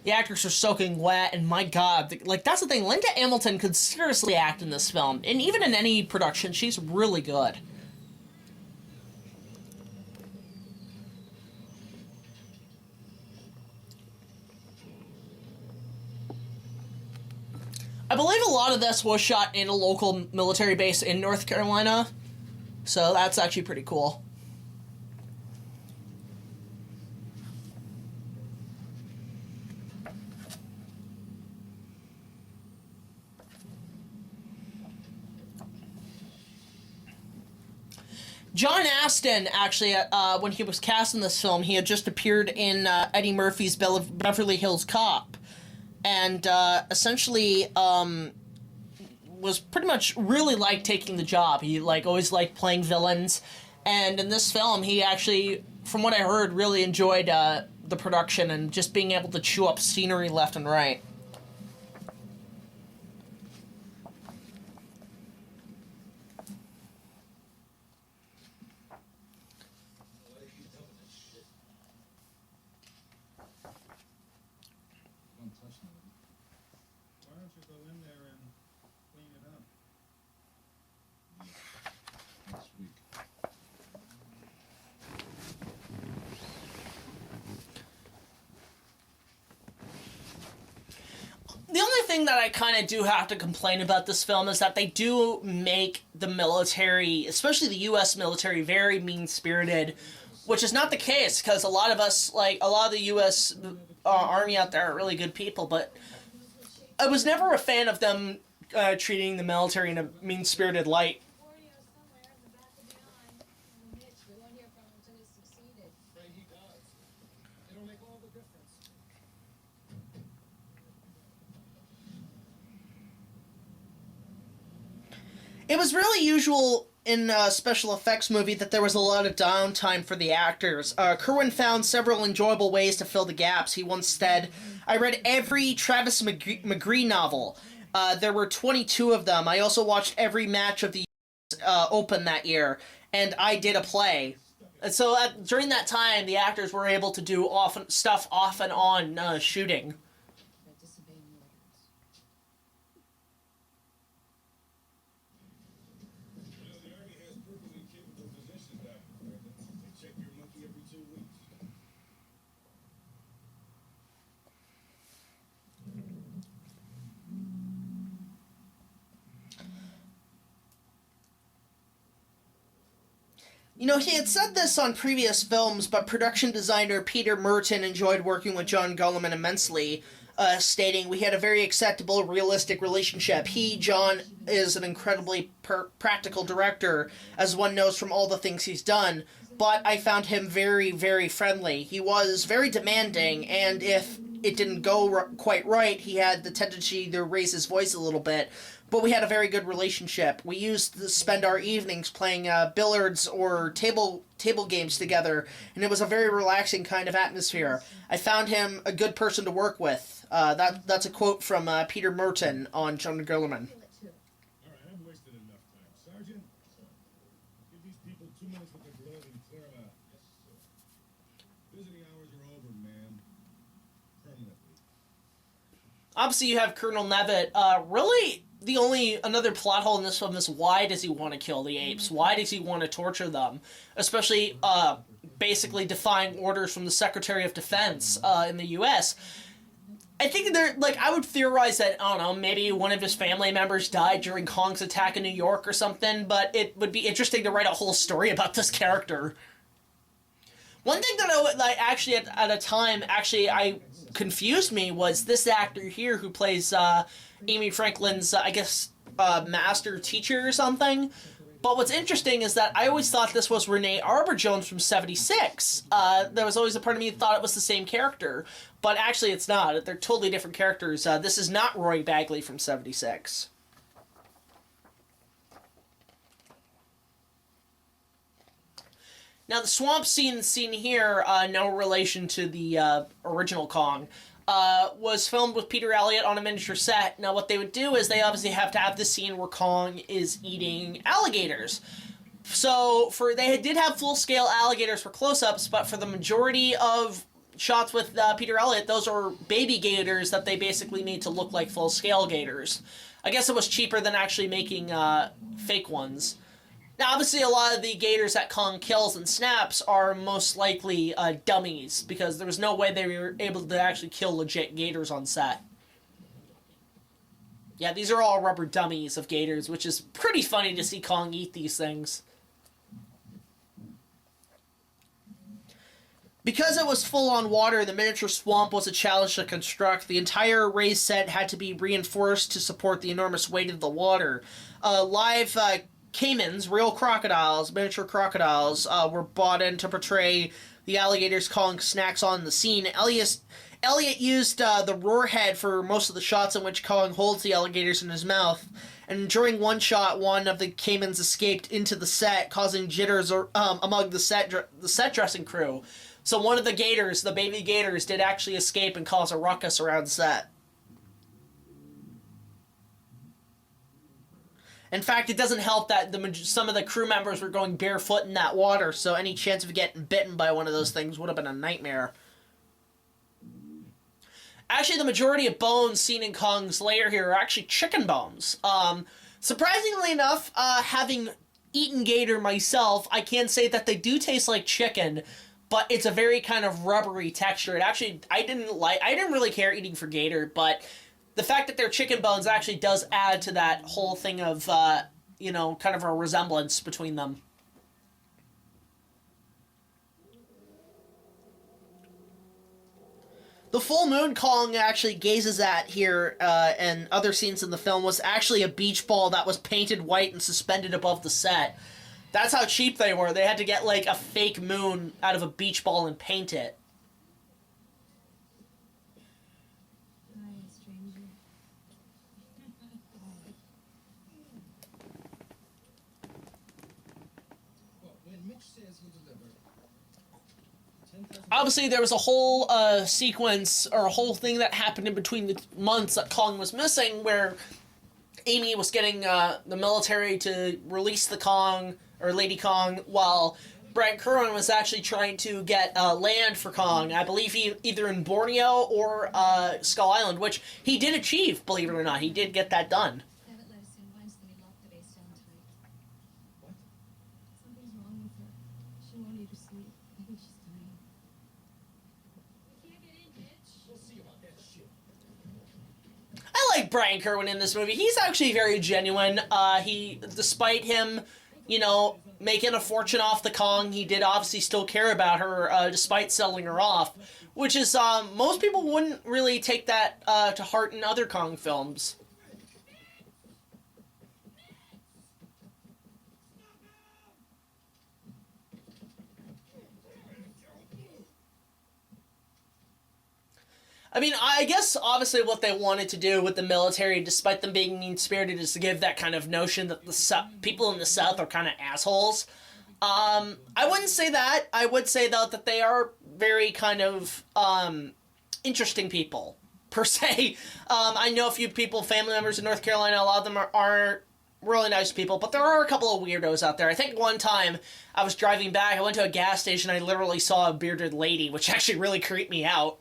the actors are soaking wet, and my god, like, that's the thing, Linda Hamilton could seriously act in this film, and even in any production, she's really good. I believe a lot of this was shot in a local military base in North Carolina, so that's actually pretty cool. John Astin, actually, when he was cast in this film, he had just appeared in Eddie Murphy's Beverly Hills Cop, and essentially was pretty much really liked taking the job. He always liked playing villains, and in this film, he actually, from what I heard, really enjoyed the production and just being able to chew up scenery left and right. The only thing that I kind of do have to complain about this film is that they do make the military, especially the U.S. military, very mean-spirited, which is not the case, because a lot of us, like, a lot of the U.S. Army out there are really good people, but I was never a fan of them treating the military in a mean-spirited light. It was really usual in a special effects movie that there was a lot of downtime for the actors. Kerwin found several enjoyable ways to fill the gaps. He once said, "I read every Travis McGree novel. There were 22 of them. I also watched every match of the Open that year, and I did a play." And so during that time, the actors were able to do stuff off and on shooting. You know, he had said this on previous films, but production designer Peter Merton enjoyed working with John Guillermin immensely, stating, "We had a very acceptable, realistic relationship. John, is an incredibly practical director, as one knows from all the things he's done, but I found him very, very friendly. He was very demanding, and if it didn't go quite right, he had the tendency to raise his voice a little bit. But we had a very good relationship. We used to spend our evenings playing billiards or table games together, and it was a very relaxing kind of atmosphere. I found him a good person to work with." That's a quote from Peter Merton on John Guillermin. All right, I've wasted enough time. Sergeant, give these people 2 minutes with the glove and clear them out. Yes, sir. Visiting hours are over, man. Permanently. Obviously, you have Colonel Nevitt. Really, another plot hole in this film is, why does he want to kill the apes? Why does he want to torture them? Especially, basically defying orders from the Secretary of Defense in the U.S. I think I would theorize that, I don't know, maybe one of his family members died during Kong's attack in New York or something, but it would be interesting to write a whole story about this character. One thing that at a time, I confused me was this actor here who plays Amy Franklin's, master teacher or something. But what's interesting is that I always thought this was Renee Arbor-Jones from 76. There was always a part of me that thought it was the same character. But actually it's not. They're totally different characters. This is not Roy Bagley from 76. Now, the swamp scene here, no relation to the original Kong, was filmed with Peter Elliott on a miniature set. Now, what they would do is they obviously have to have the scene where Kong is eating alligators. So they did have full-scale alligators for close-ups, but for the majority of shots with Peter Elliott, those are baby gators that they basically made to look like full-scale gators. I guess it was cheaper than actually making fake ones. Now, obviously, a lot of the gators that Kong kills and snaps are most likely dummies, because there was no way they were able to actually kill legit gators on set. Yeah, these are all rubber dummies of gators, which is pretty funny to see Kong eat these things. Because it was full on water, the miniature swamp was a challenge to construct. The entire raised set had to be reinforced to support the enormous weight of the water. Live caimans, real crocodiles, miniature crocodiles, were brought in to portray the alligators Kong snacks on the scene. Elliott used the roar head for most of the shots in which Kong holds the alligators in his mouth. And during one shot, one of the caimans escaped into the set, causing jitters among the set dressing crew. So one of the gators, the baby gators, did actually escape and cause a ruckus around set. In fact, it doesn't help that some of the crew members were going barefoot in that water, so any chance of getting bitten by one of those things would have been a nightmare. Actually, the majority of bones seen in Kong's lair here are actually chicken bones. Surprisingly enough, having eaten gator myself, I can say that they do taste like chicken, but it's a very kind of rubbery texture. It actually, I didn't really care eating for gator, but the fact that they're chicken bones actually does add to that whole thing of, kind of a resemblance between them. The full moon Kong actually gazes at here and other scenes in the film was actually a beach ball that was painted white and suspended above the set. That's how cheap they were. They had to get like a fake moon out of a beach ball and paint it. Hi, stranger. Well, when Mitch says he'll deliver 10,000. Obviously, there was a whole sequence or a whole thing that happened in between the months that Kong was missing, where Amy was getting the military to release the Kong, or Lady Kong, while Brian Kerwin was actually trying to get land for Kong. I believe either in Borneo or Skull Island, which he did achieve, believe it or not. He did get that done. Haven't let us in once, then he locked the base down tight. What? Something's wrong with her. She won't eat or sleep. I think she's dying. We can't get in, bitch. We'll see about that shit. I like Brian Kerwin in this movie. He's actually very genuine. Despite him, making a fortune off the Kong, he did obviously still care about her, despite selling her off. Which is, most people wouldn't really take that to heart in other Kong films. I mean, I guess obviously what they wanted to do with the military, despite them being mean-spirited, is to give that kind of notion that the people in the South are kind of assholes. I wouldn't say that. I would say, though, that they are very kind of interesting people, per se. I know a few people, family members in North Carolina, a lot of them are really nice people, but there are a couple of weirdos out there. I think one time I was driving back, I went to a gas station, I literally saw a bearded lady, which actually really creeped me out.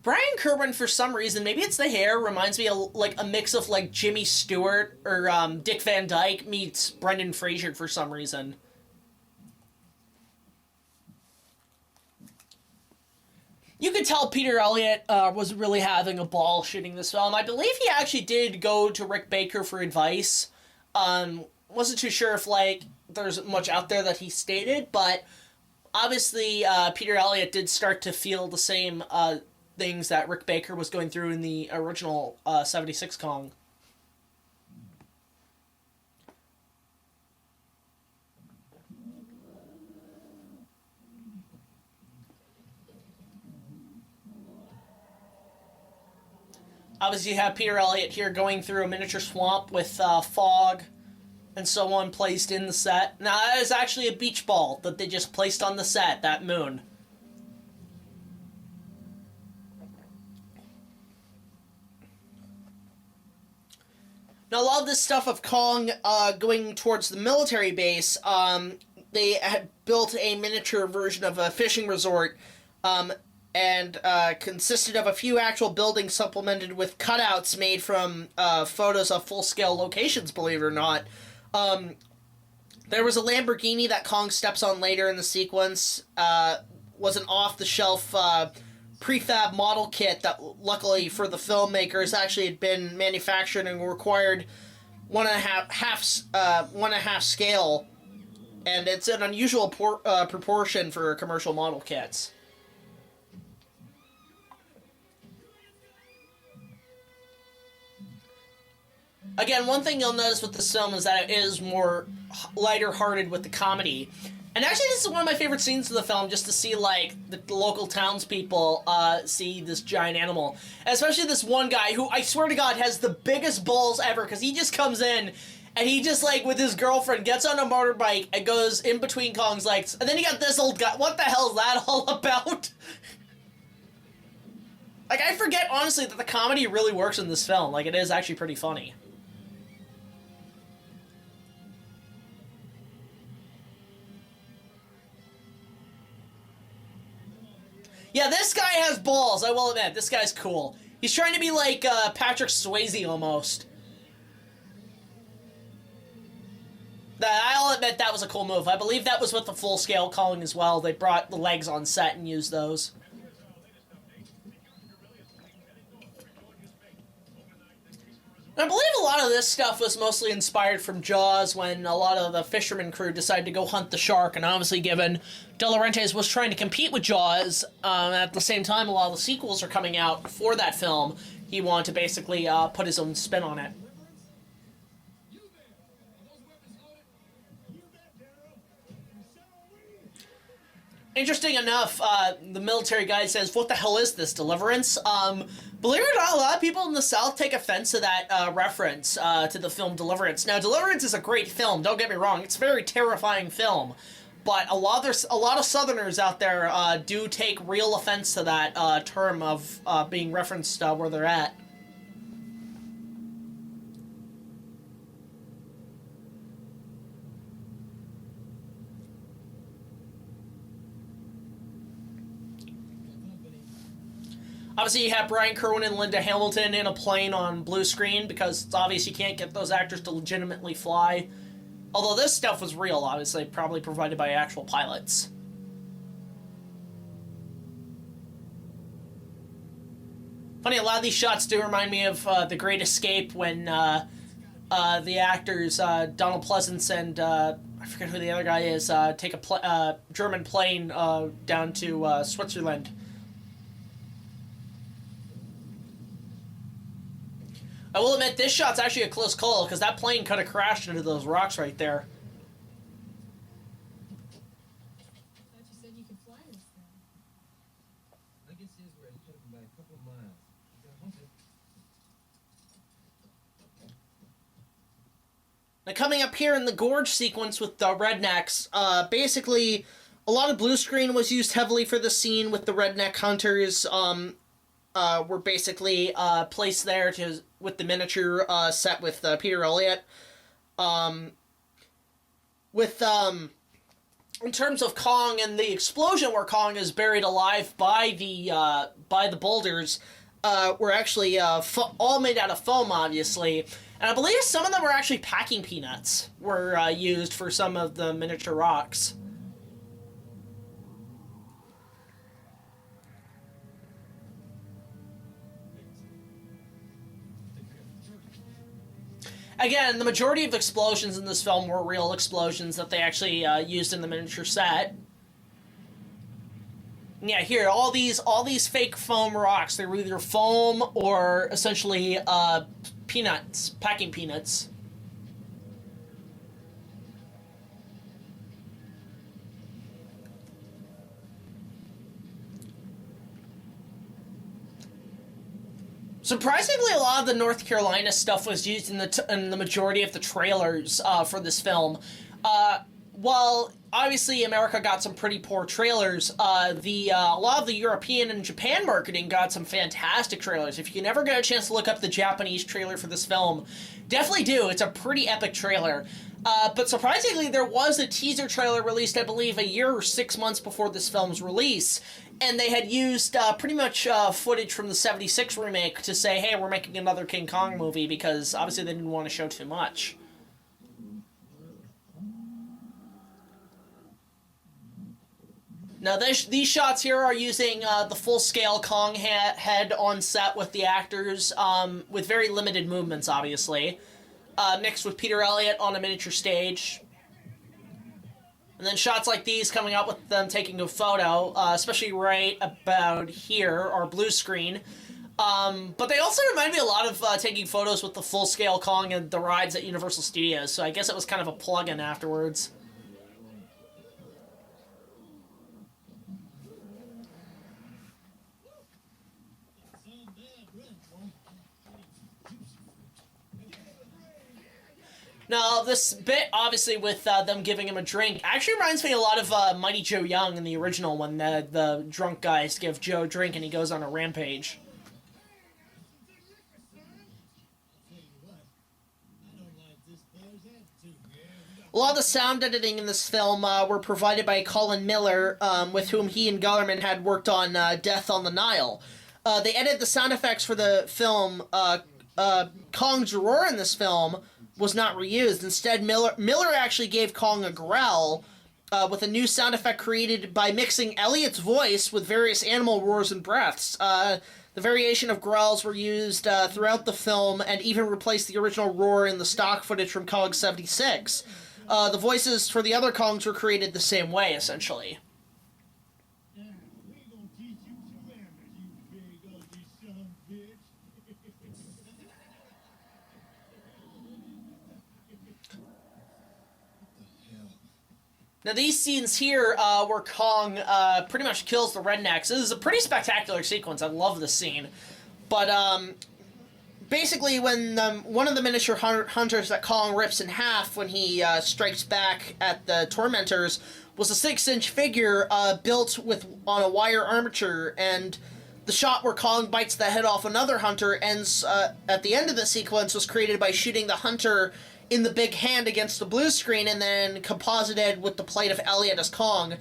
Brian Kerwin, for some reason, maybe it's the hair, reminds me of like a mix of like Jimmy Stewart or Dick Van Dyke meets Brendan Fraser for some reason. You could tell Peter Elliott was really having a ball shooting this film. I believe he actually did go to Rick Baker for advice. Wasn't too sure if like there's much out there that he stated, but obviously Peter Elliott did start to feel the same things that Rick Baker was going through in the original 76 Kong. Obviously you have Peter Elliott here going through a miniature swamp with fog and so on placed in the set. Now that is actually a beach ball that they just placed on the set, that moon. Now, a lot of this stuff of Kong going towards the military base, they had built a miniature version of a fishing resort, and consisted of a few actual buildings supplemented with cutouts made from photos of full-scale locations, believe it or not. There was a Lamborghini that Kong steps on later in the sequence, was an off-the-shelf prefab model kit that, luckily for the filmmakers, actually had been manufactured and required 1.5 scale, and it's an unusual proportion for commercial model kits. Again, one thing you'll notice with this film is that it is more lighter-hearted with the comedy. And actually, this is one of my favorite scenes of the film, just to see, like, the local townspeople see this giant animal. And especially this one guy who, I swear to God, has the biggest balls ever, because he just comes in, and he just, like, with his girlfriend, gets on a motorbike and goes in between Kong's legs. And then you got this old guy. What the hell is that all about? Like, I forget, honestly, that the comedy really works in this film. Like, it is actually pretty funny. Yeah, this guy has balls, I will admit. This guy's cool. He's trying to be like Patrick Swayze almost. I'll admit that was a cool move. I believe that was with the full-scale Kong as well. They brought the legs on set and used those. I believe a lot of this stuff was mostly inspired from Jaws, when a lot of the fisherman crew decided to go hunt the shark, and obviously given De Laurentiis was trying to compete with Jaws, at the same time a lot of the sequels are coming out for that film, he wanted to basically put his own spin on it. Interesting enough, the military guy says, "What the hell is this, Deliverance?" Believe it or not, a lot of people in the South take offense to that reference to the film Deliverance. Now, Deliverance is a great film, don't get me wrong. It's a very terrifying film. But a lot of Southerners out there do take real offense to that term of being referenced where they're at. Obviously, you have Brian Kerwin and Linda Hamilton in a plane on blue screen, because it's obvious you can't get those actors to legitimately fly. Although this stuff was real, obviously, probably provided by actual pilots. Funny, a lot of these shots do remind me of The Great Escape, when the actors, Donald Pleasance and, I forget who the other guy is, take a German plane down to Switzerland. I will admit, this shot's actually a close call, because that plane could have crashed into those rocks right there. I thought you said you could fly this thing. I guess it is where it took him by a couple of miles. You gotta hump it. Now, coming up here in the gorge sequence with the rednecks, basically, a lot of blue screen was used heavily for the scene with the redneck hunters, were basically placed there with the miniature set with Peter Elliott. In terms of Kong and the explosion where Kong is buried alive by the boulders, were actually all made out of foam, obviously. And I believe some of them were actually packing peanuts were used for some of the miniature rocks. Again, the majority of explosions in this film were real explosions that they actually used in the miniature set. And yeah, here, all these fake foam rocks, they were either foam or essentially peanuts, packing peanuts. Surprisingly, a lot of the North Carolina stuff was used in the majority of the trailers for this film. While obviously America got some pretty poor trailers, a lot of the European and Japan marketing got some fantastic trailers. If you can ever get a chance to look up the Japanese trailer for this film, Definitely do. It's a pretty epic trailer. But surprisingly, there was a teaser trailer released, I believe, a year or 6 months before this film's release, and they had used pretty much footage from the 76 remake to say, hey, we're making another King Kong movie, because obviously they didn't want to show too much. Now, these shots here are using the full-scale Kong head on set with the actors, with very limited movements, obviously. Mixed with Peter Elliott on a miniature stage. And then shots like these coming up with them taking a photo, especially right about here, or blue screen. But they also remind me a lot of taking photos with the full-scale Kong and the rides at Universal Studios, so I guess it was kind of a plug-in afterwards. Now, this bit, obviously, with them giving him a drink, actually reminds me a lot of Mighty Joe Young in the original, when the drunk guys give Joe a drink and he goes on a rampage. A lot of the sound editing in this film were provided by Colin Miller, with whom he and Gellerman had worked on Death on the Nile. They edited the sound effects for the film. Kong's roar in this film was not reused. Instead, Miller actually gave Kong a growl, with a new sound effect created by mixing Elliot's voice with various animal roars and breaths. The variation of growls were used throughout the film and even replaced the original roar in the stock footage from Kong 76. The voices for the other Kongs were created the same way, essentially. Now, these scenes here, where Kong pretty much kills the rednecks. This is a pretty spectacular sequence. I love this scene. But, basically, when one of the miniature hunters that Kong rips in half when he strikes back at the tormentors was a 6-inch figure built on a wire armature, and the shot where Kong bites the head off another hunter ends at the end of the sequence was created by shooting the hunter in the big hand against the blue screen and then composited with the plate of Elliot as Kong.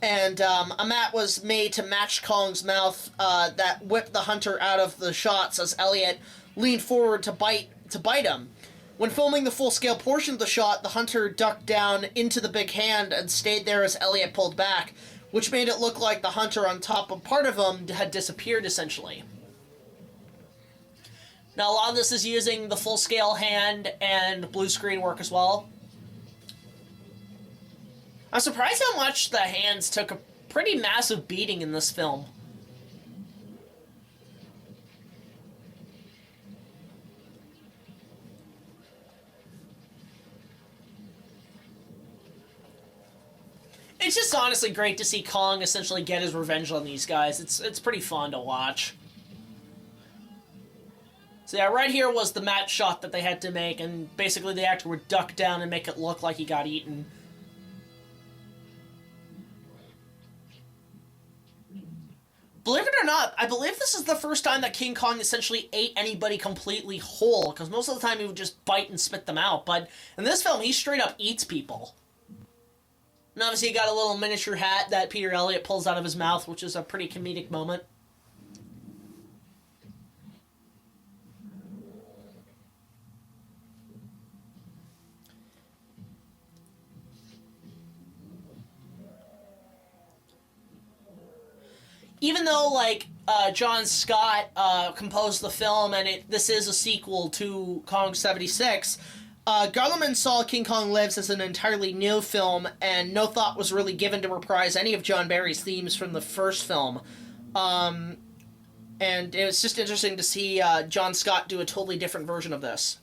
And a mat was made to match Kong's mouth that whipped the hunter out of the shots as Elliot leaned forward to bite him. When filming the full-scale portion of the shot, the hunter ducked down into the big hand and stayed there as Elliot pulled back, which made it look like the hunter on top of part of him had disappeared, essentially. Now, a lot of this is using the full-scale hand and blue screen work as well. I'm surprised how much the hands took a pretty massive beating in this film. It's just honestly great to see Kong essentially get his revenge on these guys. It's pretty fun to watch. So yeah, right here was the mat shot that they had to make, and basically the actor would duck down and make it look like he got eaten. Believe it or not, I believe this is the first time that King Kong essentially ate anybody completely whole, because most of the time he would just bite and spit them out, but in this film he straight up eats people. And obviously he got a little miniature hat that Peter Elliott pulls out of his mouth, which is a pretty comedic moment. Even though, like, John Scott composed the film, and this is a sequel to Kong 76, Garland saw King Kong Lives as an entirely new film, and no thought was really given to reprise any of John Barry's themes from the first film. And it was just interesting to see John Scott do a totally different version of this.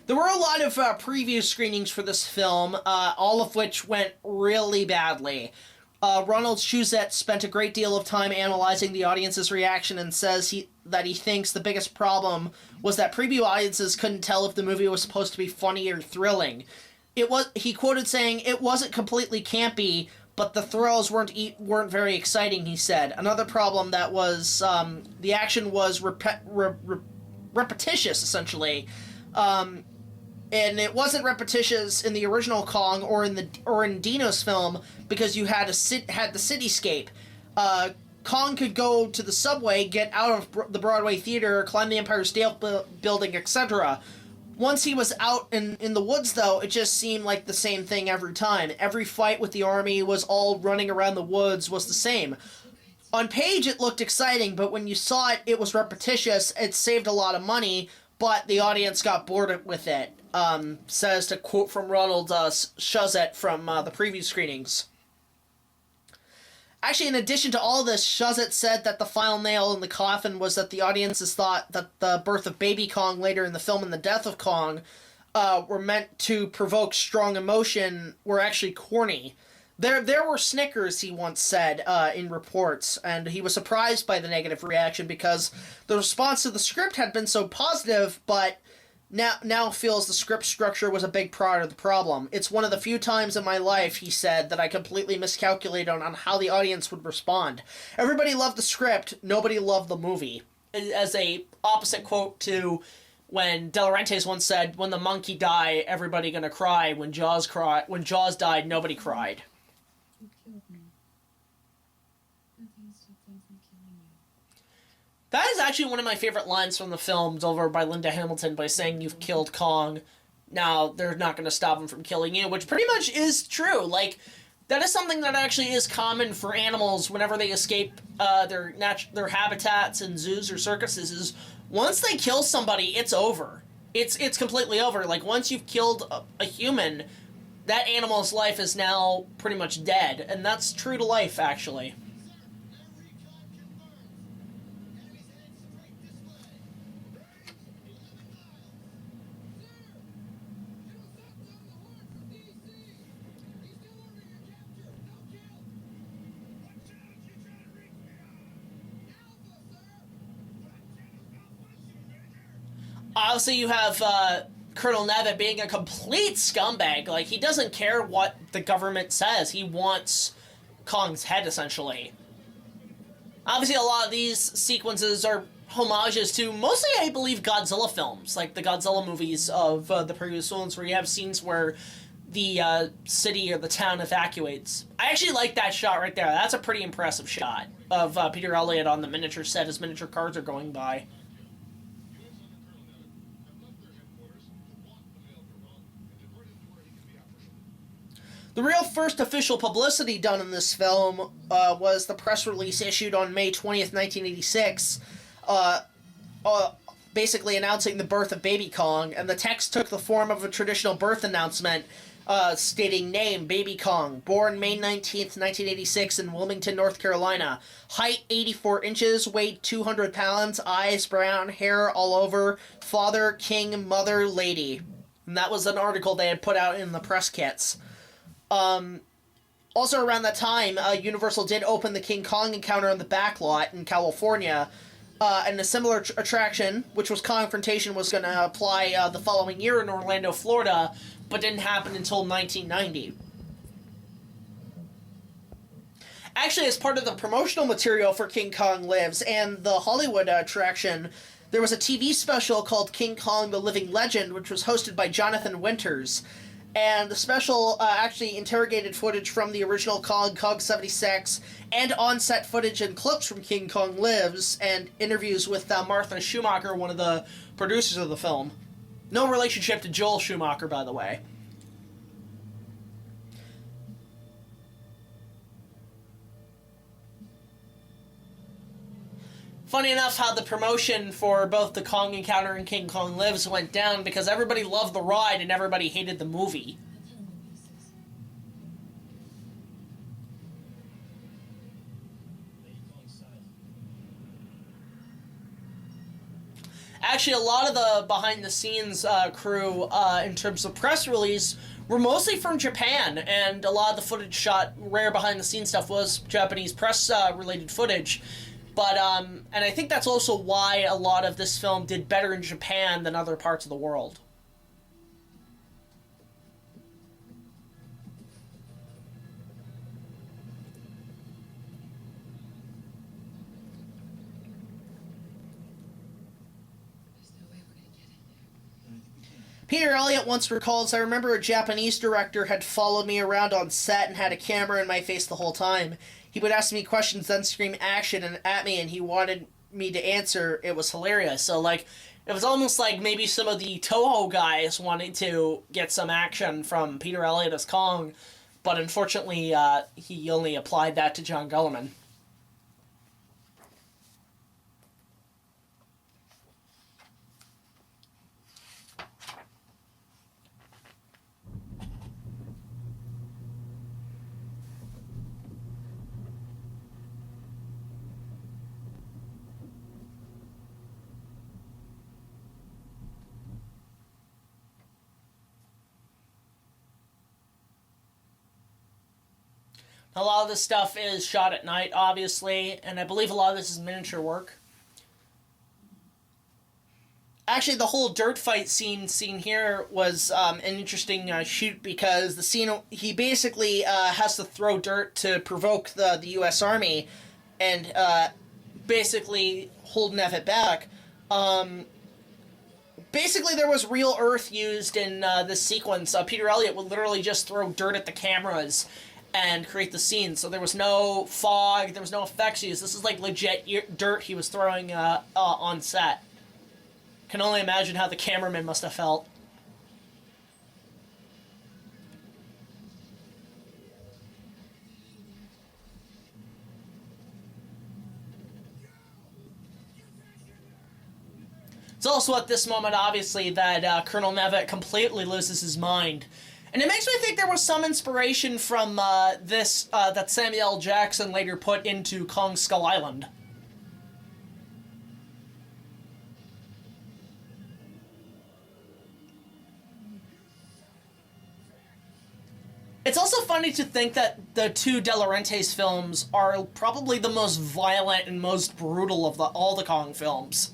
There were a lot of preview screenings for this film, all of which went really badly. Ronald Shuzet spent a great deal of time analyzing the audience's reaction and says that he thinks the biggest problem was that preview audiences couldn't tell if the movie was supposed to be funny or thrilling. He quoted saying, "It wasn't completely campy, but the thrills weren't very exciting," he said. Another problem that was the action was repetitious, essentially. And it wasn't repetitious in the original Kong or in Dino's film because you had the cityscape. Kong could go to the subway, get out of the Broadway theater, climb the Empire State Building, etc. Once he was out in the woods, though, it just seemed like the same thing every time. Every fight with the army was all running around the woods was the same. On page, it looked exciting, but when you saw it, it was repetitious. It saved a lot of money, but the audience got bored with it. Says to quote from Ronald Shuzett from the preview screenings. Actually, in addition to all this, Shuzett said that the final nail in the coffin was that the audiences thought that the birth of Baby Kong later in the film and the death of Kong were meant to provoke strong emotion, were actually corny. There were snickers, he once said in reports, and he was surprised by the negative reaction because the response to the script had been so positive, but now feels the script structure was a big part of the problem. It's one of the few times in my life, he said, that I completely miscalculated on how the audience would respond. Everybody loved the script, nobody loved the movie. As a opposite quote to when De Laurentiis once said, "When the monkey die, everybody gonna cry. When Jaws died, nobody cried." You killed me. Nothing stopped them from killing you. That is actually one of my favorite lines from the film, delivered by Linda Hamilton, by saying, "You've killed Kong. Now they're not going to stop him from killing you," which pretty much is true. Like, that is something that actually is common for animals whenever they escape their habitats in zoos or circuses. Is once they kill somebody, it's over. It's completely over. Like, once you've killed a human, that animal's life is now pretty much dead, and that's true to life, actually. Obviously, you have Colonel Nevitt being a complete scumbag. Like, he doesn't care what the government says. He wants Kong's head, essentially. Obviously, a lot of these sequences are homages to mostly, I believe, Godzilla films, like the Godzilla movies of the previous ones, where you have scenes where the city or the town evacuates. I actually like that shot right there. That's a pretty impressive shot of Peter Elliott on the miniature set as miniature cars are going by. The real first official publicity done in this film was the press release issued on May 20th, 1986, basically announcing the birth of Baby Kong, and the text took the form of a traditional birth announcement stating name, Baby Kong, born May 19th, 1986 in Wilmington, North Carolina, height 84 inches, weight 200 pounds, eyes brown, hair all over, father, king, mother, lady. And that was an article they had put out in the press kits. Also around that time, Universal did open the King Kong encounter on the back lot in California, and a similar attraction, which was Confrontation, was going to apply the following year in Orlando, Florida, but didn't happen until 1990. Actually, as part of the promotional material for King Kong Lives and the Hollywood attraction, there was a TV special called King Kong the Living Legend, which was hosted by Jonathan Winters. And the special actually interrogated footage from the original Kong 76, and on-set footage and clips from King Kong Lives, and interviews with Martha Schumacher, one of the producers of the film. No relationship to Joel Schumacher, by the way. Funny enough how the promotion for both the Kong Encounter and King Kong Lives went down, because everybody loved the ride and everybody hated the movie. Actually, a lot of the behind-the-scenes crew, in terms of press release, were mostly from Japan, and a lot of the footage shot, rare behind-the-scenes stuff, was Japanese press-related footage. But, and I think that's also why a lot of this film did better in Japan than other parts of the world. There's no Peter Elliott once recalls, I remember a Japanese director had followed me around on set and had a camera in my face the whole time. He would ask me questions, then scream action at me, and he wanted me to answer. It was hilarious. So, like, it was almost like maybe some of the Toho guys wanted to get some action from Peter Elliott as Kong, but unfortunately, he only applied that to John Gulliman. A lot of this stuff is shot at night, obviously, and I believe a lot of this is miniature work. Actually, the whole dirt fight scene here was an interesting shoot because the scene, he basically has to throw dirt to provoke the U.S. Army and basically hold Nevitt back. Basically, there was real earth used in this sequence. Peter Elliott would literally just throw dirt at the cameras and create the scene. So there was no fog, there was no effects used. This is like legit dirt he was throwing on set. Can only imagine how the cameraman must have felt. It's also at this moment, obviously, that Colonel Nevitt completely loses his mind. And it makes me think there was some inspiration from this that Samuel L. Jackson later put into Kong Skull Island. It's also funny to think that the two De Laurentiis films are probably the most violent and most brutal of all the Kong films.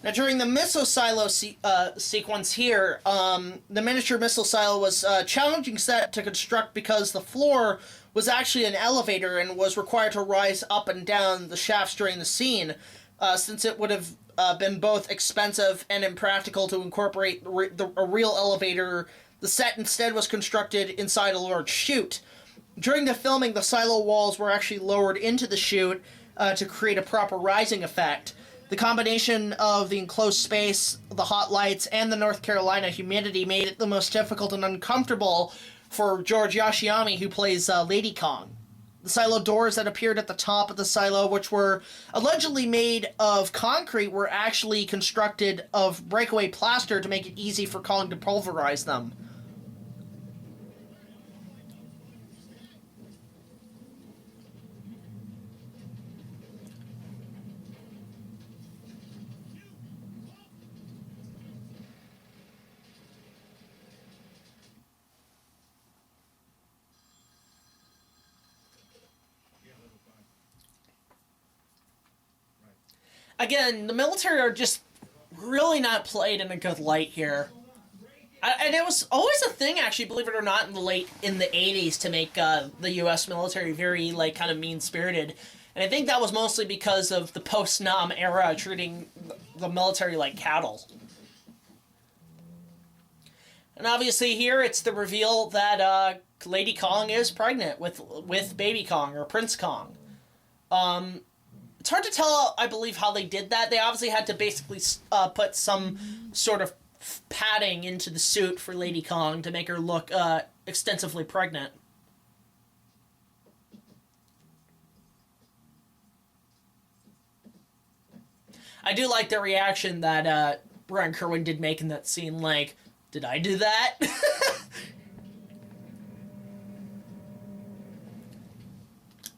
Now, during the missile silo sequence here, the miniature missile silo was a challenging set to construct because the floor was actually an elevator and was required to rise up and down the shafts during the scene, since it would have been both expensive and impractical to incorporate a real elevator. The set instead was constructed inside a large chute. During the filming, the silo walls were actually lowered into the chute to create a proper rising effect. The combination of the enclosed space, the hot lights, and the North Carolina humidity made it the most difficult and uncomfortable for George Yashiami, who plays Lady Kong. The silo doors that appeared at the top of the silo, which were allegedly made of concrete, were actually constructed of breakaway plaster to make it easy for Kong to pulverize them. Again, the military are just really not played in a good light here. And it was always a thing, actually, believe it or not, in the 80s to make the U.S. military very, like, kind of mean-spirited. And I think that was mostly because of the post-Nam era treating the military like cattle. And obviously here it's the reveal that Lady Kong is pregnant with Baby Kong, or Prince Kong. It's hard to tell, I believe, how they did that. They obviously had to basically put some sort of padding into the suit for Lady Kong to make her look extensively pregnant. I do like the reaction that Brian Kerwin did make in that scene, like, did I do that?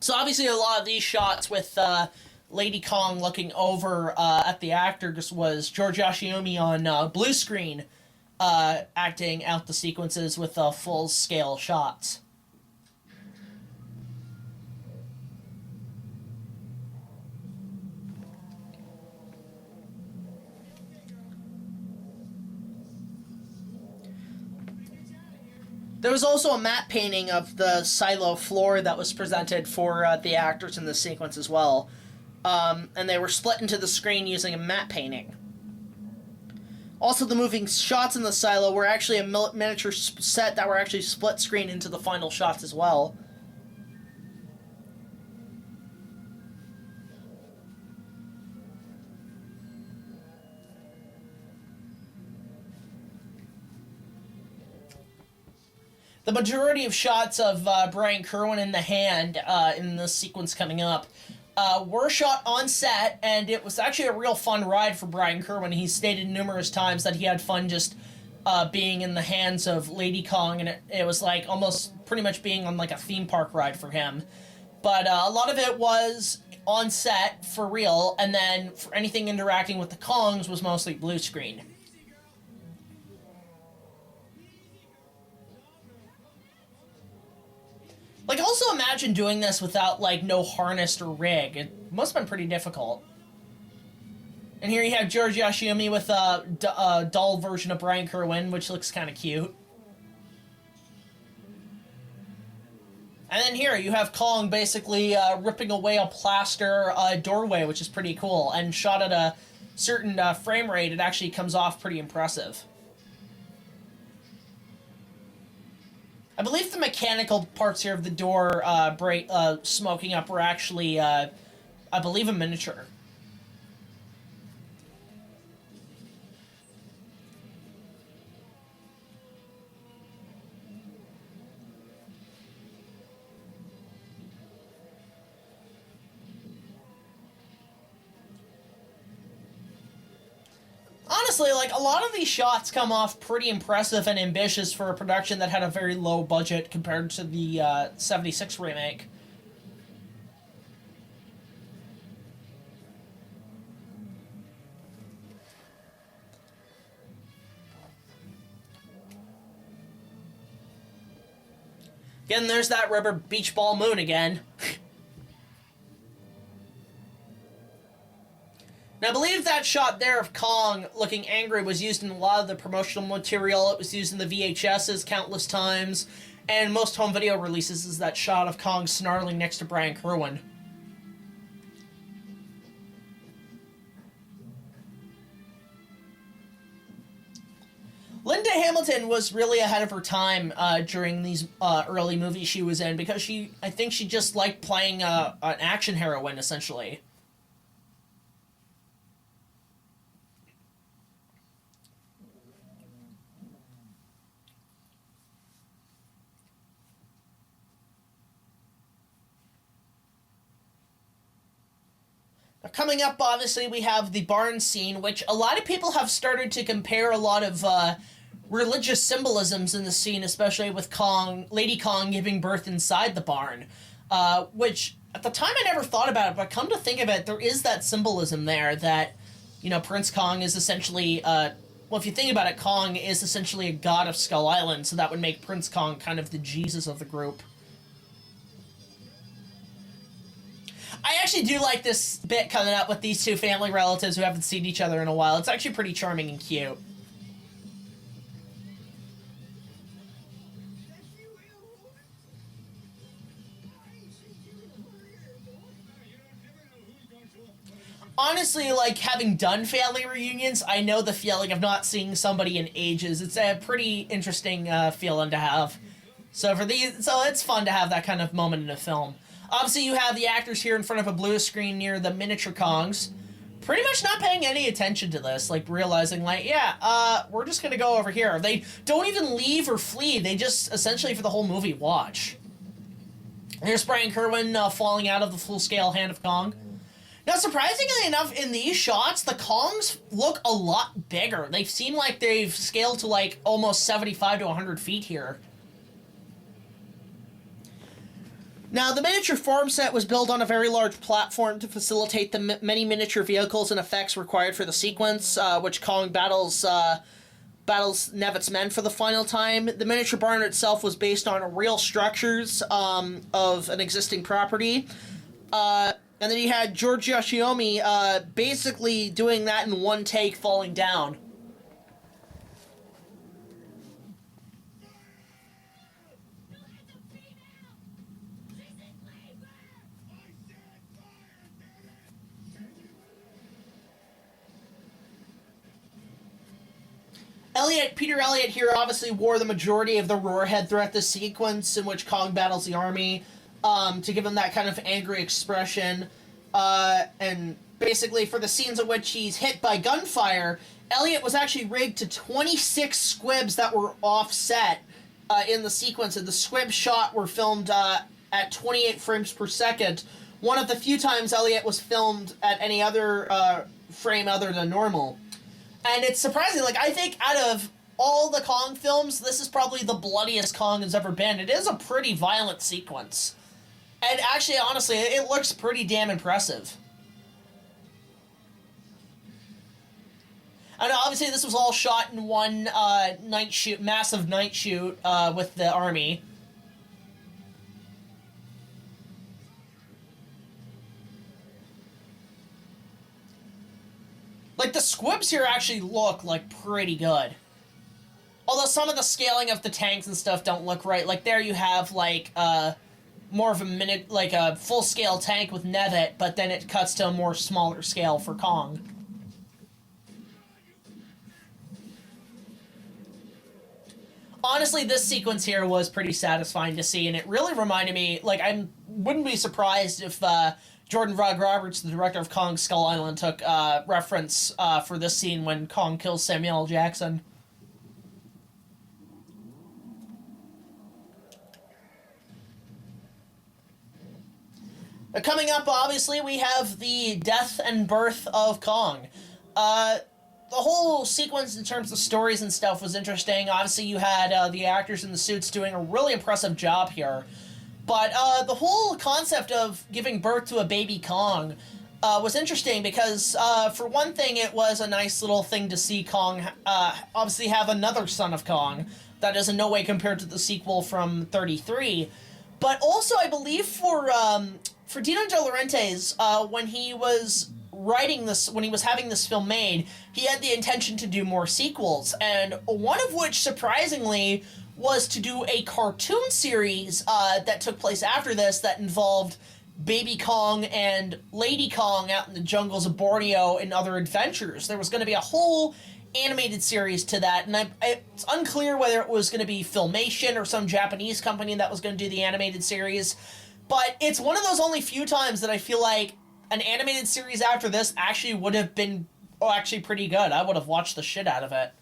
So obviously a lot of these shots with Lady Kong looking over at the actors was George Yashiumi on blue screen acting out the sequences with full-scale shots. There was also a matte painting of the silo floor that was presented for the actors in this sequence as well. And they were split into the screen using a matte painting. Also, the moving shots in the silo were actually a miniature set that were actually split screen into the final shots as well. The majority of shots of Brian Kerwin in the hand in this sequence coming up were shot on set, and it was actually a real fun ride for Brian Kerwin. He stated numerous times that he had fun just being in the hands of Lady Kong, and it was like almost pretty much being on like a theme park ride for him. But a lot of it was on set for real, and then for anything interacting with the Kongs was mostly blue screen. Like, also imagine doing this without, like, no harness or rig. It must have been pretty difficult. And here you have George Yoshiomi with a doll version of Brian Kerwin, which looks kind of cute. And then here you have Kong basically ripping away a plaster doorway, which is pretty cool. And shot at a certain frame rate, it actually comes off pretty impressive. I believe the mechanical parts here of the door smoking up were actually, I believe, a miniature. Honestly, like, a lot of these shots come off pretty impressive and ambitious for a production that had a very low budget compared to the 76 remake. Again, there's that rubber beach ball moon again. Now, I believe that shot there of Kong looking angry was used in a lot of the promotional material. It was used in the VHSs countless times, and most home video releases is that shot of Kong snarling next to Brian Kerwin. Linda Hamilton was really ahead of her time during these early movies she was in, because I think she just liked playing an action heroine, essentially. Coming up, obviously, we have the barn scene, which a lot of people have started to compare a lot of religious symbolisms in the scene, especially with Lady Kong giving birth inside the barn, which at the time I never thought about it, but come to think of it, there is that symbolism there that, you know, Prince Kong is essentially, well, if you think about it, Kong is essentially a god of Skull Island, so that would make Prince Kong kind of the Jesus of the group. I actually do like this bit coming up with these two family relatives who haven't seen each other in a while. It's actually pretty charming and cute. Honestly, like, having done family reunions, I know the feeling of not seeing somebody in ages. It's a pretty interesting feeling to have. So it's fun to have that kind of moment in a film. Obviously, you have the actors here in front of a blue screen near the miniature Kongs, pretty much not paying any attention to this, like, realizing, like, yeah, we're just gonna go over here. They don't even leave or flee, they just, essentially, for the whole movie, watch. There's Brian Kerwin falling out of the full-scale hand of Kong. Now, surprisingly enough, in these shots, the Kongs look a lot bigger. They seem like they've scaled to, like, almost 75 to 100 feet here. Now, the miniature form set was built on a very large platform to facilitate the many miniature vehicles and effects required for the sequence, which Kong battles Nevitt's men for the final time. The miniature barn itself was based on real structures of an existing property. And then you had George Yoshiomi basically doing that in one take, falling down. Peter Elliott here obviously wore the majority of the roar head throughout this sequence in which Kong battles the army, to give him that kind of angry expression. And basically for the scenes in which he's hit by gunfire, Elliott was actually rigged to 26 squibs that were offset in the sequence, and the squib shot were filmed at 28 frames per second, one of the few times Elliott was filmed at any other frame other than normal. And it's surprising, like, I think out of all the Kong films, this is probably the bloodiest Kong has ever been. It is a pretty violent sequence. And actually, honestly, it looks pretty damn impressive. And obviously this was all shot in one night shoot, massive night shoot with the army. Like, the squibs here actually look, like, pretty good. Although some of the scaling of the tanks and stuff don't look right. Like, there you have, like, more of a like a full-scale tank with Nevet, but then it cuts to a more smaller scale for Kong. Honestly, this sequence here was pretty satisfying to see, and it really reminded me, like, I wouldn't be surprised if Jordan Vogt Roberts, the director of Kong Skull Island, took reference for this scene when Kong kills Samuel L. Jackson. Coming up, obviously, we have the death and birth of Kong. The whole sequence in terms of stories and stuff was interesting. Obviously, you had the actors in the suits doing a really impressive job here. But the whole concept of giving birth to a baby Kong was interesting because, for one thing, it was a nice little thing to see Kong obviously have another son of Kong. That is in no way compared to the sequel from 33. But also, I believe for Dino De Laurentiis, when he was writing this, when he was having this film made, he had the intention to do more sequels, and one of which, surprisingly, was to do a cartoon series that took place after this that involved Baby Kong and Lady Kong out in the jungles of Borneo and other adventures. There was going to be a whole animated series to that, and it's unclear whether it was going to be Filmation or some Japanese company that was going to do the animated series, but it's one of those only few times that I feel like an animated series after this actually would have been actually pretty good. I would have watched the shit out of it.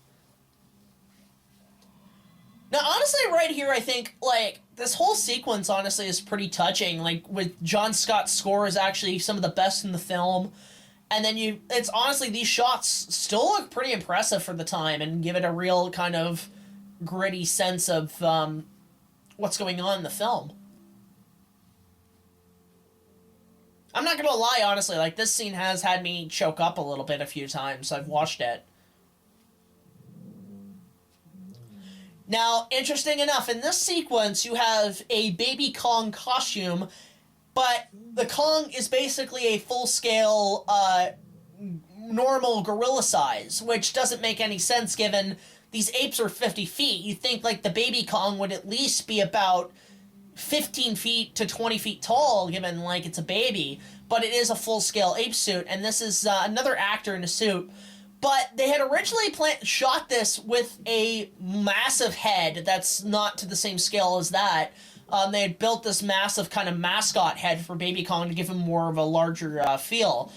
Now, honestly, right here, I think, like, this whole sequence, honestly, is pretty touching. Like, with John Scott's score is actually some of the best in the film. And then it's honestly, these shots still look pretty impressive for the time and give it a real kind of gritty sense of what's going on in the film. I'm not gonna lie, honestly, like, this scene has had me choke up a little bit a few times. I've watched it. Now, interesting enough, in this sequence, you have a baby Kong costume, but the Kong is basically a full-scale, normal gorilla size, which doesn't make any sense given these apes are 50 feet. You'd think, like, the baby Kong would at least be about 15 feet to 20 feet tall, given, like, it's a baby, but it is a full-scale ape suit, and this is another actor in a suit. But they had originally shot this with a massive head that's not to the same scale as that. They had built this massive kind of mascot head for Baby Kong to give him more of a larger feel.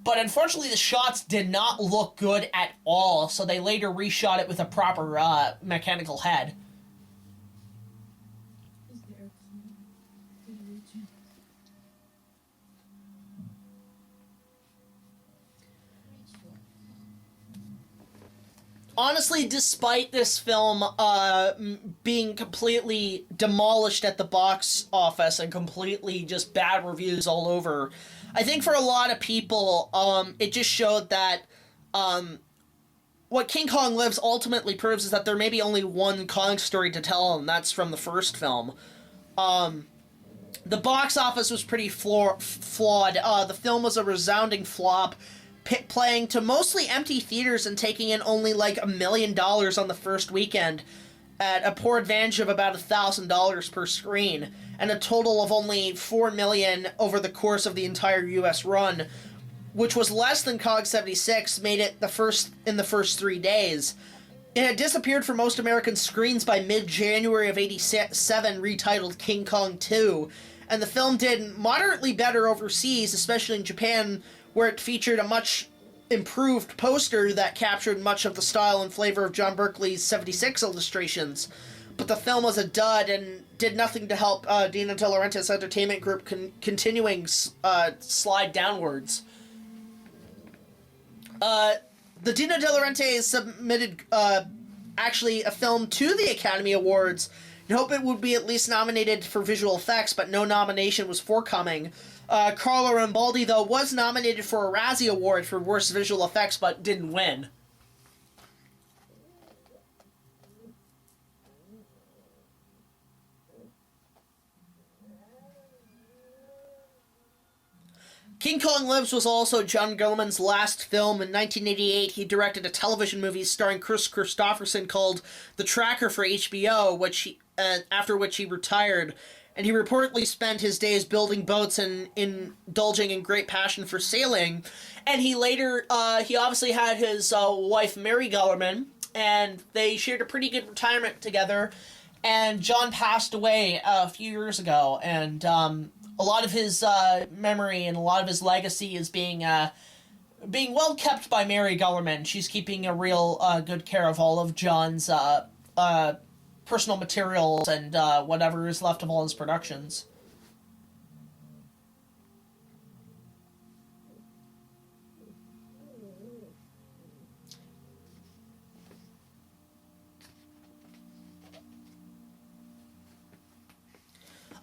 But unfortunately, the shots did not look good at all, so they later reshot it with a proper mechanical head. Is there a Kong in the region? Honestly, despite this film being completely demolished at the box office and completely just bad reviews all over, I think for a lot of people, it just showed that what King Kong Lives ultimately proves is that there may be only one Kong story to tell, and that's from the first film. The box office was pretty flawed. The film was a resounding flop, playing to mostly empty theaters and taking in only like $1 million on the first weekend, at a poor advantage of about $1,000 per screen, and a total of only $4 million over the course of the entire U.S. run, which was less than Cog 76 made it in the first 3 days. It had disappeared from most American screens by mid-January of '87, retitled King Kong 2, and the film did moderately better overseas, especially in Japan, where it featured a much improved poster that captured much of the style and flavor of John Berkeley's '76 illustrations. But the film was a dud and did nothing to help Dino De Laurentiis' entertainment group continuing slide downwards. The Dino De Laurentiis submitted actually a film to the Academy Awards in hope it would be at least nominated for visual effects, but no nomination was forthcoming. Carlo Rambaldi, though, was nominated for a Razzie Award for Worst Visual Effects, but didn't win. King Kong Lives was also John Guillermin's last film. In 1988, he directed a television movie starring Chris Christopherson called The Tracker for HBO, after which he retired. And he reportedly spent his days building boats and indulging in great passion for sailing. And he later, he obviously had his wife, Mary Guillermin, and they shared a pretty good retirement together. And John passed away a few years ago, and a lot of his memory and a lot of his legacy is being well kept by Mary Guillermin. She's keeping a real good care of all of John's personal materials and whatever is left of all his productions.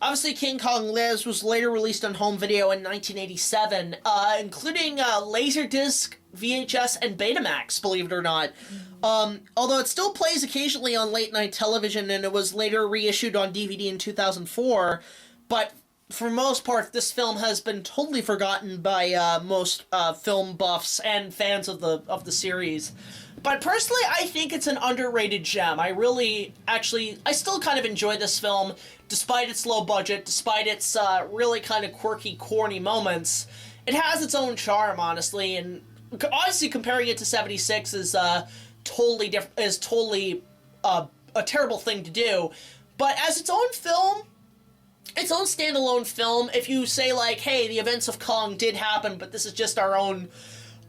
Obviously, King Kong Lives was later released on home video in 1987, including Laserdisc, VHS, and Betamax, believe it or not. Although it still plays occasionally on late-night television, and it was later reissued on DVD in 2004, but for most part, this film has been totally forgotten by most film buffs and fans of the series. But personally, I think it's an underrated gem. I still kind of enjoy this film, despite its low budget, despite its really kind of quirky, corny moments. It has its own charm, honestly, and honestly, comparing it to '76 is totally a terrible thing to do. But as its own film, its own standalone film, if you say, like, hey, the events of Kong did happen, but this is just our own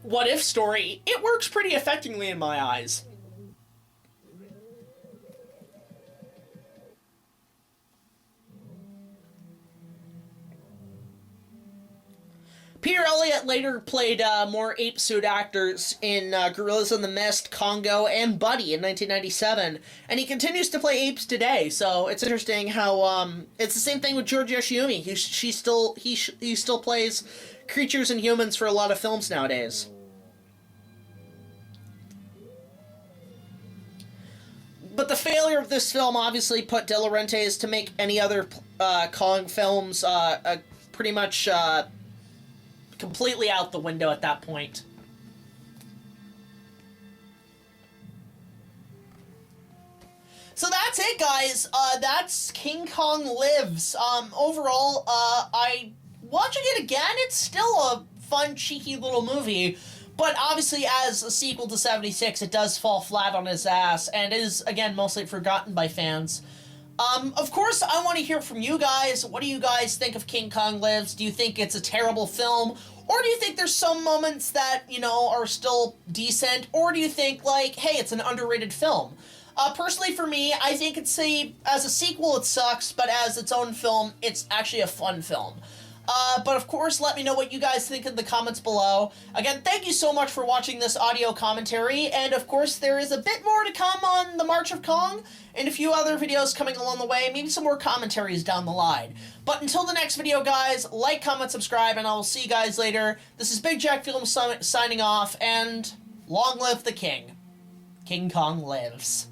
what-if story, it works pretty effectively in my eyes. Peter Elliott later played more ape-suit actors in Gorillas in the Mist, Congo, and Buddy in 1997, and he continues to play apes today. So it's interesting how it's the same thing with George Yoshiyumi. He still plays creatures and humans for a lot of films nowadays. But the failure of this film obviously put De Laurentiis to make any other Kong films pretty much completely out the window at that point. So that's it, guys. That's King Kong Lives. Overall, watching it again, it's still a fun, cheeky little movie. But obviously, as a sequel to '76, it does fall flat on its ass, and is, again, mostly forgotten by fans. Of course, I want to hear from you guys. What do you guys think of King Kong Lives? Do you think it's a terrible film? Or do you think there's some moments that, you know, are still decent? Or do you think, like, hey, it's an underrated film? Personally, for me, I think as a sequel, it sucks, but as its own film, it's actually a fun film. But of course, let me know what you guys think in the comments below. Again, thank you so much for watching this audio commentary, and of course, there is a bit more to come on the March of Kong, and a few other videos coming along the way, maybe some more commentaries down the line. But until the next video, guys, like, comment, subscribe, and I will see you guys later. This is BigJackFilms signing off, and long live the king. King Kong lives.